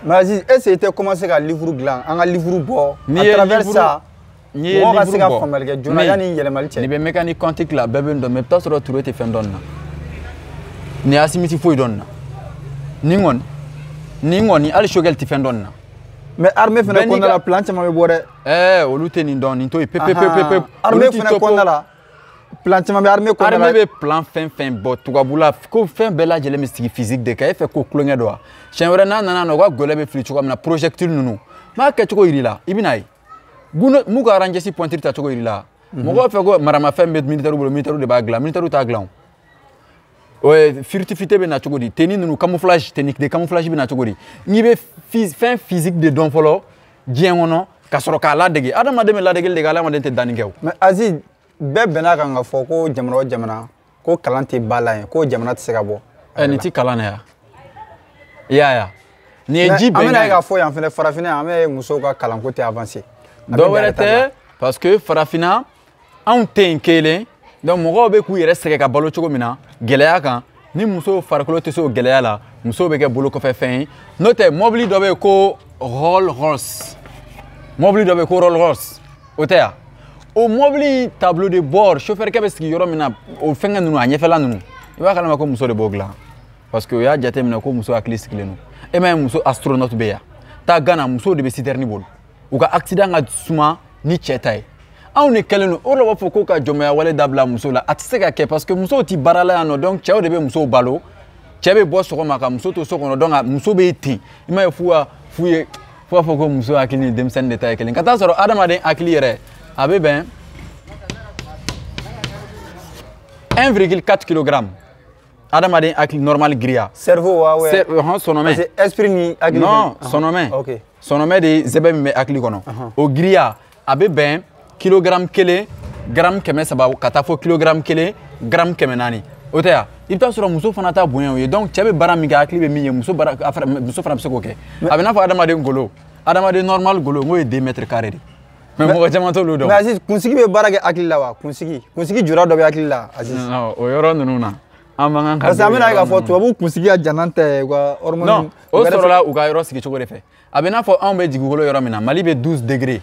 mais Aziz est-ce que i tɛ commencer ka livre dilan an ka livre bɔ à travers ça mɔgɔ ka se ka faamuyali kɛ joona yanni yɛlɛmali cɛ nin bɛ mécanique quantique la bɛɛ bɛ n dɔn mais i bɛ taa sɔrɔ Touré tɛ fɛn dɔn nin na nin Asimi tɛ foyi dɔn nin na nin kɔni hali Choguel tɛ fɛn dɔn nin na mais armée fana kɔnɔna la plan caman bɛ bɔ dɛ olu tɛ nin dɔn nin to yen pe armée fana kɔnɔna la plan caman bɛ armée kɔnɔna la armée bɛ plan fɛn fɛn bɔ tubabula ko fɛn bɛɛ lajɛlen bɛ sigi physique de kan e fɛ ko kulonkɛ don wa siɲɛ wɛrɛ n'a nana u ka gɔlɛ bɛ fili cogoya min na projectile ninnu n b'a kɛcogo yir'i la i bɛna ye m'u ka rangesi pointille ta cogo yir'i la mɔgɔw fɛ ko maramafɛn bɛ militaire bolo militaire de b'a dilan militaire t'a dilan furtivité bɛ na cogo di tenue ninnu camouflage technique de camouflage bɛ na cogo di n'i bɛ fɛn physique de dɔn fɔlɔ diɲɛ kɔnɔ ka sɔrɔ k'a ladege adamaden bɛ ladegeli de kɛ adamaden tɛ danni kɛ o mais Aziz bɛɛ bɛnna kan ka fɔ ko jamana o jamana ko kalan tɛ ba la yen ko jamana tɛ se ka bɔ. Ni ti kalan ya. Ya. Ni ye ji bɛn. An bɛna ka fɔ yan fɛnɛ farafinna an bɛ musow ka kalanko tɛ avancer. Dɔ wɛrɛ tɛ parce que farafinna anw tɛ yen kelen donc mɔgɔw bɛ k'u yɛrɛ sɛgɛn ka balo cogo min na gɛlɛya kan ni muso farikolo tɛ se o gɛlɛya la muso bɛ kɛ bolo kɔfɛ fɛn ye n'o tɛ mɔbili dɔ bɛ yen ko Rolls Royce mɔbili dɔ bɛ yen ko Rolls Royce o tɛ yan o mɔbili tableau de bord chauffeur kɛ bɛ sigi yɔrɔ min na o fɛnkɛ ninnu a ɲɛfɛla ninnu i b'a kalama ko muso de b'o dilan parce que o y'a jate minɛ ko muso hakili sigilen don e ma ye muso astronaute bɛ yan taa Gana muso de bɛ citerne bolo u ka accident ka suma ni cɛ ta ye anw ni kɛlen don o de b'a fɔ ko ka jɔnmaya wale dabila muso la a tɛ se ka kɛ parce que musow tɛ baara la yan nɔ donc cɛw de bɛ musow balo cɛ bɛ bɔ sɔgɔma ka muso to so kɔnɔ donc muso bɛ ten i ma ye f'u b'a fɔ ko muso hakili ni denmisɛnnin de ta ye kelen ka taa sɔrɔ adamaden hakili yɛrɛ a bɛ bɛn 1,4 kg adamaden hakili normal giriya cerveau wa ouais sɔnɔmɛ c'est esprit ni hakili non sɔnɔmɛ ok sɔnɔmɛ de zɛbɛ min bɛ hakili kɔnɔ o giriya a bɛ bɛn kilogramme kelen gramme 300 ka taa fɔ kilogramme kelen gramme 400 o tɛ yan i bɛ taa sɔrɔ muso fana ta bonya o ye donc cɛ bɛ baara min kɛ hakili bɛ min ye muso fana bɛ se k'o kɛ a bɛ n'a fɔ adamaden golo adamaden normal golo n k'o ye 2 mètres carrés de mais mɔgɔ caman t'olu dɔn. mais Aziz kunsigi bɛ baara kɛ hakili la wa kunsigi jura dɔ bɛ hakili la Aziz. non o yɔrɔ ninnu na an man kan ka. parce que an bɛna k'a fɔ tubabu kunsigi ka jan n'an ta ye u ka hormone. non o sɔrɔla u ka yɔrɔ sigi cogo de fɛ a bɛ n'a fɔ anw bɛ dugukolo yɔrɔ min na Mali bɛ 12 degrés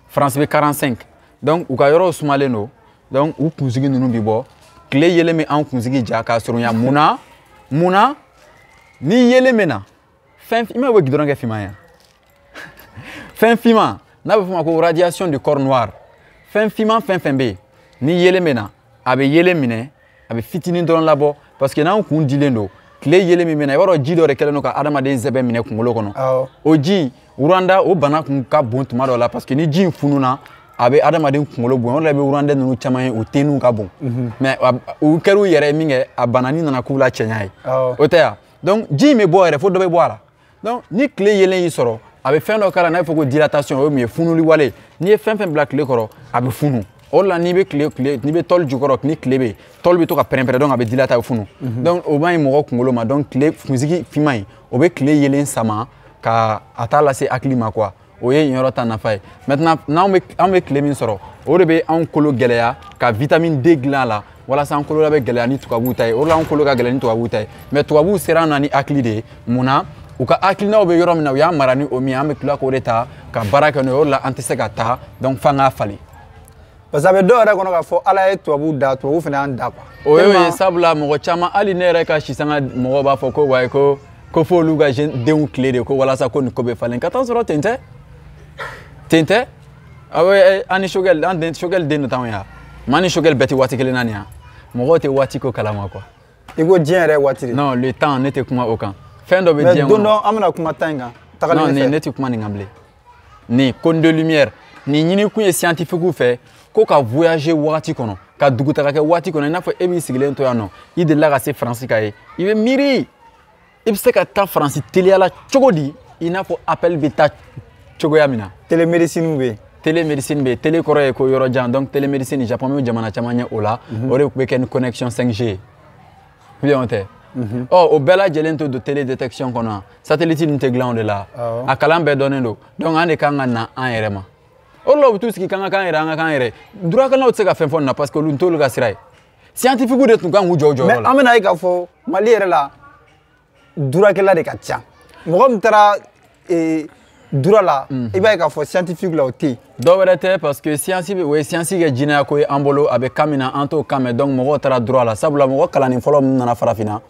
France bɛ 45 donc u ka yɔrɔw sumalen don donc u kunsigi ninnu bɛ bɔ tile yelen bɛ anw kunsigi ja k'a surunya munna ni yelen bɛ na fɛn i ma ye o gidɔrɔn kɛ finman yan fɛn finman n'a bɛ f'o ma ko radiation du corps noir fɛn finman fɛn fɛn bɛ yen ni yelen bɛ na a bɛ yelen minɛ a bɛ fitinin dɔrɔn labɔ parce que n'anw kun dilen don tile yelen min bɛ na i b'a dɔn ji dɔ de kɛlen don ka adamaden zɛbɛ minɛ kunkolo kɔnɔ o ji wuranda o bana kun ka bon tuma dɔ la parce que ni ji in fununa a bɛ adamaden kunkolo bon o de la i bɛ wuranda ninnu caman ye o teniw ka bon mais u kɛr'u yɛrɛ ye min kɛ a banani nana k'u la cɛɲa ye o tɛ yan donc ji in bɛ bɔ yɛrɛ fo dɔ bɛ bɔ a la donc ni tile yelen y'i sɔrɔ a bɛ fɛn dɔ k'a la n'a bɛ fɔ ko dilatation o ye mun ye funuli wale n'i ye fɛn fɛn bila tile kɔrɔ a bɛ funu o de la n'i bɛ n'i bɛ tɔli jukɔrɔ ni tile bɛ yen tɔli bɛ to ka pɛrɛn-pɛrɛn donc a bɛ dilata a bɛ funu donc o man ɲi mɔgɔ kunkolo ma donc tile kunsigi finman in o bɛ tile yelen sama ka a t'a lase hakili ma quoi o ye yen yɔrɔ ta nafa ye maintenant n'anw bɛ tile min sɔrɔ o de bɛ anw kolo gɛlɛya ka vitamine D dilan a la walasa an kolo la bɛ gɛlɛya ni tubabuw ta ye o de la anw kolo ka gɛlɛn ni tubabuw ta ye mais tubabuw sera an na ni hakili de ye munna u ka hakilinaw bɛ yɔrɔ min na u y'a mara ni o min an bɛ tila k'o de ta ka baara kɛ n'o ye o de la an tɛ se ka taa donc f'an k'a falen. parce que a bɛ dɔw yɛrɛ kɔnɔ k'a fɔ ala ye tubabuw da tubabuw fana y'an da quoi. o y'o ye sabula mɔgɔ caman hali ne yɛrɛ ka sisanga mɔgɔw b'a fɔ ko wayi ko f'olu ka denw tile de ko walasa ko nin ko bɛ falen ka taa sɔrɔ ten tɛ awɔ an ni Choguel den de t'anw yan maa ni Choguel bɛɛ tɛ waati kelen na nin yan mɔgɔw tɛ waati ko kalama quoi. i ko diɲɛ yɛrɛ waati de. non le temps ne tɛ kuma o kan fɛn dɔ bɛ diɲɛ kɔnɔ. mais don dɔ an bɛna kuma temps in kan. non ne tɛ kuma nin kan bilen nin cône de lumière nin ɲini kun ye scientifique fɛ ko ka voyager wagati kɔnɔ ka dugutaga kɛ wagati kɔnɔ i n'a fɔ e b'i sigilen to yan nɔ i delila ka se Faransi ka ye i bɛ miiri i bɛ se ka taa Faransi teliya la cogo di i n'a fɔ appel bɛ taa cogoya min na. télémédecine bɛ yen. télémédecine bɛ yen télé kɔrɔ ye ko yɔrɔ jan donc télémédecine Japon bɛ jamana caman ɲɛ o la o de bɛ kɛ ni connexion 5G ye bien o tɛ. o bɛɛ lajɛlen to don télé détection kɔnɔ satellite ninnu tɛ dilan o de la a kalan bɛɛ dɔnnen don donc an de kan ka na an yɛrɛ ma. o la u bɛ t'u sigi k'an ka k'an yɛrɛ an ka k'an yɛrɛ durakɛlaw tɛ se ka fɛn fɔ nin na parce que olu t'olu ka sira ye scientifique de tun kan k'u jɔ o jɔyɔrɔ la. mais an bɛna ye k'a fɔ Mali yɛrɛ la durakɛla de ka ca mɔgɔ min taara dura la i b'a ye k'a fɔ scientifique la o tɛ yen. dɔw wɛrɛ tɛ parce que science o ye science kɛ jinɛya ko ye an bolo a bɛ kan min na an t'o kan mɛn donc mɔgɔw taara dura la sabula mɔgɔ kalanni fɔlɔ minnu nana farafinna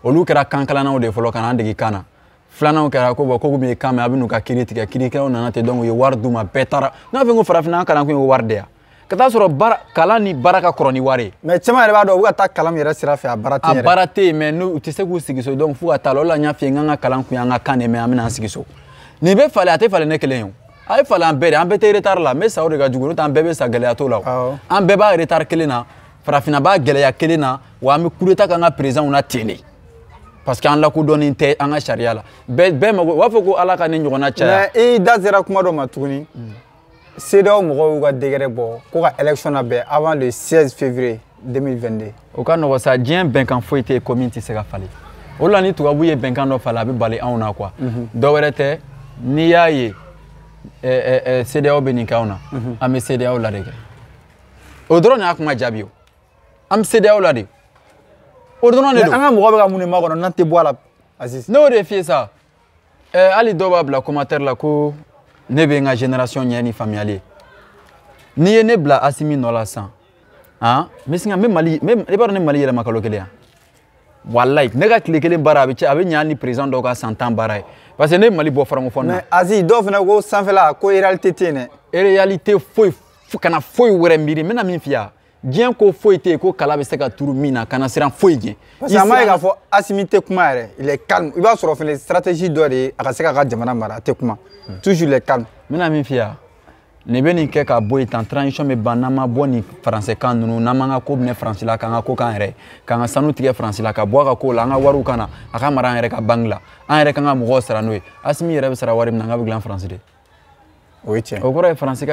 olu kɛra kan kalannaw de fɔlɔ ka n'an dege kan na. filananw kɛra ko bɔn ko min ye kan mɛn a bɛ n'u ka kiiri tigɛ kiirikɛlaw nana ten donc u ye wari d'u ma bɛɛ taara n'a fɔ ko farafinna an kalan kun ye wari de yan ka taa sɔrɔ kalan ni baara ka kɔrɔ ni wari ye. mais caman yɛrɛ b'a dɔn u bɛ ka taa kalan min yɛrɛ sira fɛ a baara tɛ yen yɛrɛ. a baara tɛ yen mais n'u tɛ se k'u sigi so donc f'u ka taa la o la n y'a f'i ye n kan ka kalan kun ye an ka kan de mais an bɛ n'an sigi so nin bɛ falen a tɛ falen ne kelen ye o a ye falen an bɛɛ de an bɛɛ tɛ retard la n bɛ sa o de ka jugu n'o tɛ an bɛɛ bɛ sa gɛlɛya t'o la o an bɛɛ b'a retard kelen na farafinna b'a gɛlɛya kelen na wa an bɛ coup d'état k'an ka président na ten de. parce que an lakodɔnnen tɛ an ka sariya la bɛɛ mago u b'a fɔ ko ala ka ne ɲɔgɔnna caya. mais i da sera kuma dɔ ma tuguni CEDEAO mɔgɔw y'u ka décret bɔ ko ka élection labɛn avant le 16 février 2022. O ka nɔgɔ sa diɲɛ bɛnkan foyi tɛ yen ko min tɛ se ka falen. O la ni tubabu ye bɛnkan dɔ falen a bɛ bali anw na quoi. Dɔ wɛrɛ tɛ n'i y'a ye CEDEAO bɛ nin kɛ anw na an bɛ CEDEAO la de kɛ. O dɔrɔn de y'a kuma jaabi o. An bɛ CEDEAO la de. O dɔrɔn de don. An ka mɔgɔ bɛ ka mun de makɔnɔ n'an tɛ bɔ a la Aziz. Ne y'o de f'i ye sa. Hali dɔw b'a bila commentaire la ko ne bɛ n ka génération ɲɛ ni faamuyali ye. N'i ye ne bila Asimi nɔ la sisan n bɛ sin ka n bɛ Mali i b'a dɔn ne Mali yɛlɛma kalo kelen yan. Walayi ne ka tile kelen baara a bɛ ɲɛ hali ni président dɔw ka san 10 baara ye parce que ne ye Mali bɔ francophone na. Mais Aziz dɔw fana ko sanfɛla ko réalité tɛ yen dɛ. Réalité foyi kana foyi wɛrɛ miiri n bɛna min f'i ye diɲɛ ko foyi tɛ yen ko kala bɛ se ka turu min na kana siran foyi ɲɛ. Parce que an b'a ye k'a fɔ Asimi tɛ kuma yɛrɛ il est calme i b'a sɔrɔ fana stratégie dɔ de ye a ka se k'a ka jamana mara a tɛ kuma toujours il est calme. N bɛna min f'i ye nin bɛ nin kɛ ka bɔ yen tan transition bɛ ban n'an ma bɔ nin français kan ninnu n'an m'an ka ko minɛ France la k'an ka ko k'an yɛrɛ k'an ka sanu tigɛ France la ka bɔ a ka ko la an ka wariw kana a ka mara an yɛrɛ ka banque la an yɛrɛ kan ka mɔgɔw sara n'o ye Asimi yɛrɛ bɛ sara wari min na an ka bɛ dilan France de. O ye tiɲɛ. O kɔrɔ ye France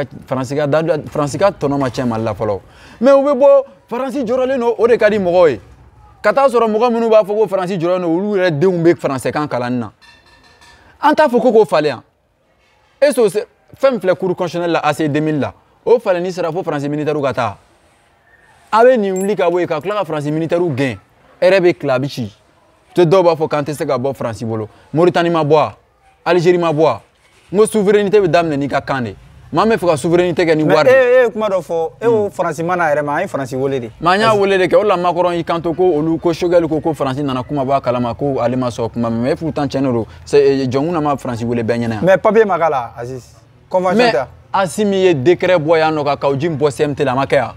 ka tɔnɔ ma tiɲɛ Mali la fɔlɔ mais u bɛ bɔ France jɔrɔlen don o de ka di mɔgɔw ye ka taa sɔrɔ mɔgɔ minnu b'a fɔ ko France jɔrɔlen don olu yɛrɛ denw bɛ français kan kalanni na an t'a fɔ ko k'o falen yan est-ce fɛn min filɛ cour constitutionnelle la AC 2000 la o falenni sera fo France militaire ka taa a bɛ nin wuli ka bɔ yen ka tila ka France militaire gɛn e yɛrɛ bɛ tila a bɛ ci te dɔw b'a fɔ k'an tɛ se ka bɔ France bolo Mauritanie ma bɔ wa Algérie ma bɔ wa n ko souveraineté bɛ daminɛ n'i ka kan de maa min bɛ fɛ ka souveraineté kɛ ni wari de. Mais e ye kuma dɔ fɔ e ko France mana yɛrɛ ma an ye France wele de. Mais an y'a wele de kɛ o la Macron y'i kanto ko olu ko Choguel ko France nana kuma bɔ a kalama ko ale ma sɔn kuma mais pourtant tiɲɛ don jɔnkun na ma France wele bɛɛ ɲɛna yan. Mais papier ma k'a la Aziz. Mais Asimi ye décret bɔ yan nɔ ka Kawji bɔ CMT la a ma kɛ yan.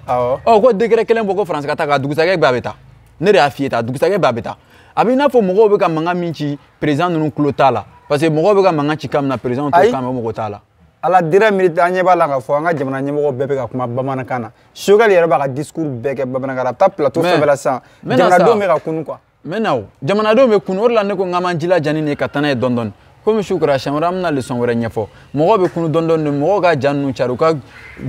Ɔ ko décret kelen bɔ ko France ka taa ka dugusajɛ bɛɛ a bɛ taa ne de y'a f'i ye tan dugusajɛ bɛɛ a bɛ taa a bɛ i n'a fɔ mɔgɔw bɛ ka mankan min ci président ninnu tulo t'a la parce que mɔgɔw bɛ ka mankan ci kan min na président t'o kan mɛ o mɔgɔ t'a la. A la dernière minute an ɲɛ b'a la k'a fɔ an ka jamana ɲɛmɔgɔ bɛɛ bɛ ka kuma bamanankan na Choguel yɛrɛ b'a ka discours bɛɛ kɛ bamanankan na a bɛ taa plateau fɛn bɛɛ la sisan jamanadenw bɛ ka kunu quoi. N bɛ na o jamanadenw bɛ kunu o de la ne ko n k'an b'an jilaja nin de ye ka taa n'a ye dɔɔni dɔɔni. Comme je suis an bɛna leçon wɛrɛ ɲɛfɔ mɔgɔw bɛ kunu dɔɔni dɔɔni mɔgɔw ka ja ninnu cari u ka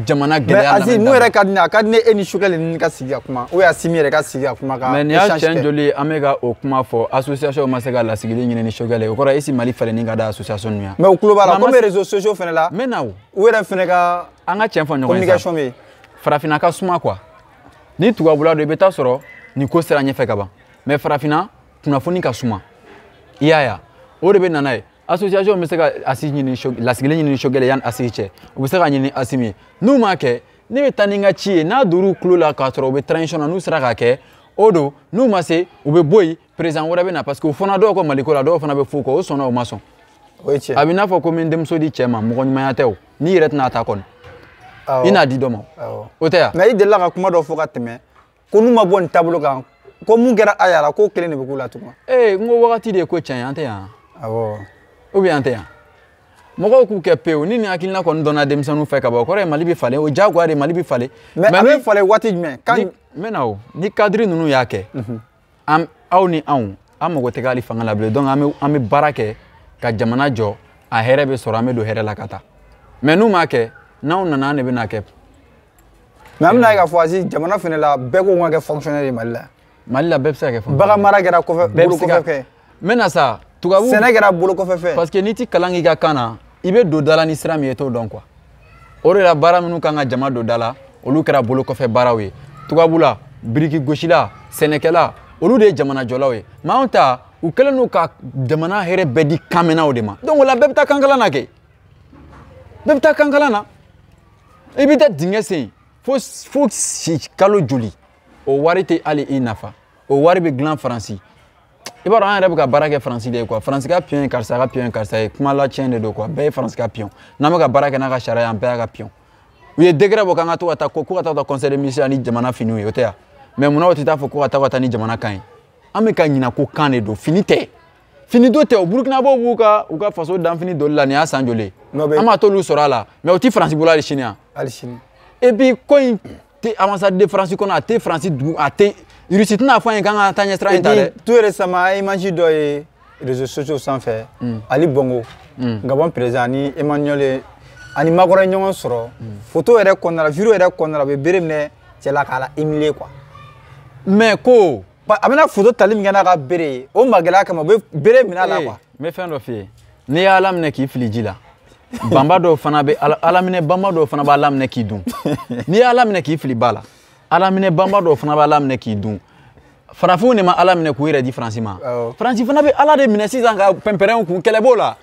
jamana gɛlɛya mais Aziz mun yɛrɛ ka di ne a ka di ne e ni Choguel ni ka sigi ka kuma ou Asimi yɛrɛ ka sigi ka kuma ka mais nin y'a tiɲɛ joli ye an bɛ ka o kuma fɔ association ma se ka lasigili ɲini ni Choguel ye o kɔrɔ est-ce que Mali falenni ka da association ninnu yan. mais u tulo b'a la comme réseaux sociaux fana la. n bɛ na o. u yɛrɛ fana ka. an ka tiɲɛ fɔ ɲɔgɔn ye sa communication bɛ yen. farafinna ka suma quoi ni tubabula don i bɛ taa sɔrɔ nin ko sera ɲɛfɛ ka ban mais farafinna kunnafoni ka suma i y'a ye o de bɛ na n'a ye. Association bɛ se ka lasigili ɲini Choguel yanni Asimi cɛ u bɛ se ka ɲini Asimi ye n'u m'a kɛ ne bɛ taa ni n ka ci ye n'a dor'u tulo la k'a sɔrɔ u bɛ transition na n'u sera k'a kɛ o don n'u ma se u bɛ bɔ yen président wɛrɛ bɛ na parce que u fana dɔw ka Maliko la dɔw fana bɛ f'u kɔ o sɔnna o ma sɔn o ye tiɲɛ a bɛ i n'a fɔ ko n bɛ n denmuso di cɛ ma mɔgɔ ɲumanya tɛ o n'i yɛrɛ tɛna ta kɔni i n'a di dɔ ma o tɛ yan. mais i delila ka kuma dɔ fɔ ka tɛmɛ ko n'u ma bɔ nin taabolo kan ko mun kɛra a yɛrɛ k'o kelen de bɛ k'u la tugun. n ko wagati de ye ko tiɲɛ ye an tɛ yan. awɔ. ou bien an tɛ yan. mɔgɔw k'u kɛ pewu ni nin hakilina kɔni dɔnna denmisɛnninw fɛ ka ban o kɔrɔ ye Mali bɛ falen o diyagoya de Mali bɛ falen. mais a bɛ falen waati jumɛn. n bɛ na o ni cadre ninnu y'a kɛ aw ni anw an mago tɛ hali fanga la bilen donc an bɛ baara kɛ ka jamana jɔ a hɛrɛ bɛ sɔrɔ an bɛ don hɛrɛ la ka taa mais n'u m'a kɛ n'anw nana an de bɛ n'a kɛ. mais an bɛna ye k'a fɔ Aziz jamana fana la bɛɛ ko n ka kɛ fonctionnaire ye Mali la. Mali la bɛɛ bɛ se ka kɛ fonctionnaire. bagan mara kɛra bolo kɔfɛ fɛn. n bɛ na sa tubabu. sɛnɛ kɛra bolo kɔfɛ fɛn. parce que n'i ti kalan k'i ka kan na i bɛ don da la ni sira min ye t'o dɔn quoi o de la baara minnu kan ka jama don da la olu kɛra bolo kɔfɛ baaraw ye tubabu la biriki gosila sɛnɛkɛla olu de ye jamana jɔlaw ye mais anw ta u kɛlen don ka jamana hɛrɛ bɛɛ di kanmɛnnaw de ma donc o la bɛɛ bɛ taa kankalan na kɛ bɛɛ bɛ taa kankalan na i bɛ taa dingɛ sen fo kalo joli o wari tɛ hali i nafa o wari bɛ dilan Faransi i b'a dɔn an yɛrɛ bɛ ka baara kɛ Faransi de ye quoi Faransi ka pion ye karisa ka pion ye karisa ye kuma la tiɲɛ de don quoi bɛɛ ye Faransi ka pion n'an bɛ ka baara kɛ n'a ka sariya an bɛɛ y'a ka pion u ye décret bɔ k'an ka to ka taa ko ka taa conseil des ministres ni jamana finiw ye o tɛ yan mais munna o tɛ taa fɔ ko ka taa ni jamana kan ye an bɛ ka ɲina ko kan de don fini tɛ fini do tɛ o Burukinabaw b'u ka faso danfini doli la nin y'a san joli an m'a t'olu sɔrɔ a la mais o tɛ Faransi bolo hali sini yan et puis ko in tɛ ambassade de France kɔnɔ a tɛ Faransi dugu a tɛ Russie tɛna fɔ an ye k'an ka taa ɲɛsira in ta dɛ. tout récemment an ye image dɔ ye réseaux sociaux sanfɛ Ali Bongo Gabon président ni Emmanuel ani makɔrɔ ɲɔgɔn sɔrɔ photo yɛrɛ kɔnɔna la vidéo yɛrɛ kɔnɔna la u bɛ bere minɛ cɛ la k'a la humilier quoi mais ko a bɛna photo tali min kɛ n'a ka bere ye o magɛlɛya kama u bɛ bere minɛ a la quoi n bɛ fɛn dɔ f'i ye n'i y'a laminɛ k'i fili ji la banba dɔw fana bɛ ala minɛ banba dɔw fana b'a laminɛ k'i dun n'i y'a laminɛ k'i fili ba la ala minɛ banba dɔw fana b'a laminɛ k'i dun farafinw de ma ala minɛ k'u yɛrɛ di faransi ma faransi fana bɛ ala de minɛ sisan ka pɛnpɛrɛnw kun kɛlɛ b'o la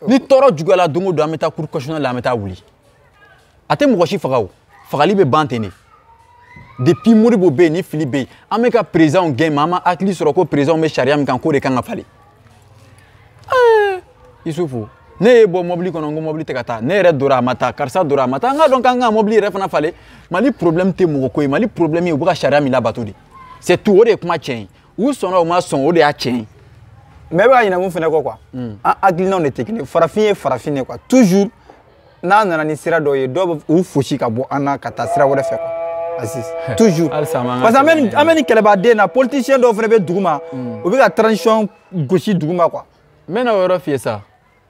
ni tɔɔrɔ juguyala don o don an bɛ taa cour constitutionnelle la an bɛ taa wuli a tɛ mɔgɔ si faga o fagali bɛ ban ten de depuis Modibo bɛ yen ni fili bɛ yen an bɛ ka présidentw gɛn mais an ma hakili sɔrɔ ko présidentw bɛ sariya min kan k'o de kan ka falen Isufu ne ye bɔ mobili kɔnɔ n ko mobili tɛ ka taa ne yɛrɛ dora a ma taa karisa dora a ma taa n k'a dɔn k'an ka mobili yɛrɛ fana falen Mali problème tɛ mɔgɔ ko ye Mali problème ye u bɛ ka sariya min labato de c'est tout o de ye kuma tiɲɛ ye u sɔnna u ma sɔn o de y'a tiɲɛ ye mais e bɛ ka ɲinɛ mun fana kɔ quoi an hakilinaw de tɛ kelen ye farafin ye farafin de quoi toujours n'a nana ni sira dɔw ye dɔw bɛ u fosi ka bɔ an na ka taa sira wɛrɛ fɛ quoi Aziz toujours parce que an bɛ ni kɛlɛbaden na politicien dɔw fana bɛ dugu ma u bɛ ka transition gosi dugu ma quoi n bɛna o yɔrɔ f'i ye sa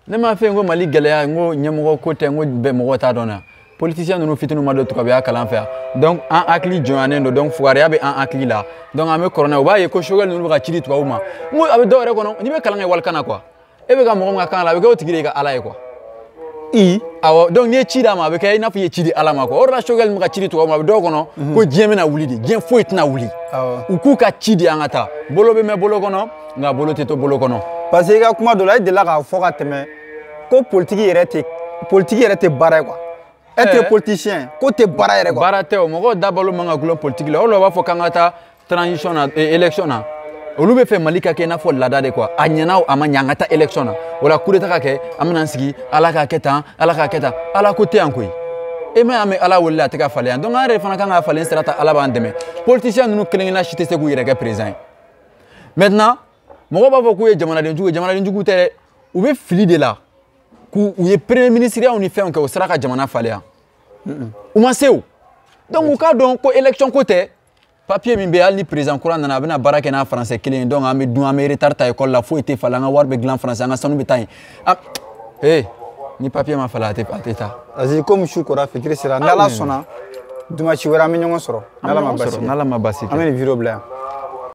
ne m'a fɛ n ko Mali gɛlɛya n ko ɲɛmɔgɔ ko tɛ n ko bɛɛ mɔgɔ t'a dɔn na politicien ninnu fitininw ma don tubabuya kalan fɛ yan donc an hakili jɔnyalen don donc fugariya bɛ an hakili la donc an bɛ kɔrɔ n'a ye u b'a ye ko Choguel ninnu bɛ ka ci di tubabuw ma n ko a bɛ dɔw yɛrɛ kɔnɔ n'i bɛ kalan kɛ walikan na quoi e bɛ ka mɔgɔ min ka kan la a bɛ kɛ o tigi de ka ala ye quoi awɔ donc n'i ye ci d'a ma a bɛ kɛ i n'a fɔ i ye ci di ala ma quoi o de la Choguel min bɛ ka ci di tubabuw ma a bɛ dɔw kɔnɔ ko diɲɛ bɛna wuli de diɲɛ foyi tɛna wuli u k'u ka ci di an ka taa bolo bɛ mɛn bolo kɔnɔ nka bolo tɛ to bolo kɔnɔ parce que i ka kuma dɔ la e delila k'a fɔ ka tɛmɛ ko politique yɛrɛ tɛ baara ye quoi être politicien ko tɛ baara yɛrɛ quoi baara tɛ o mɔgɔw dabalo man ka gulon politique la o de la u b'a fɔ k'an ka taa transition na élection na olu bɛ fɛ Mali ka kɛ i n'a fɔ laada de quoi a ɲɛna a ma ɲɛ an ka taa élection na o la coup d'état ka kɛ an bɛna an sigi ala k'a kɛ tan ala k'a kɛ tan ala ko tɛ yan koyi e ma y'a mɛn ala wele a tɛ ka falen yan donc an yɛrɛ fana kan ka falen sira ta ala b'an dɛmɛ politicien ninnu kelen-kelenna si tɛ se k'u yɛrɛ kɛ président ye maintenant mɔgɔw b'a fɔ k'u ye jamanadenjugu ye jamanadenjugu tɛ dɛ u bɛ fili de la k'u ye premier ministre yaw ni fɛnw kɛ o sera ka jamana falen yan u ma se o donc u k'a dɔn ko élection ko tɛ papier min bɛ yen hali ni président kura nana a bɛna baara kɛ n'a français kelen ye donc an bɛ dun an bɛ retard ta école la foyi tɛ falen an ka wari bɛ dilan français an ka sanu bɛ taa yen ni papier ma falen a tɛ taa Aziz comme su kora fitiri sera n'ala sɔnna dimanche wɛrɛ an bɛ ɲɔgɔn sɔrɔ n'ala ma basi n'ala ma basi an bɛ nin vidéo bila yan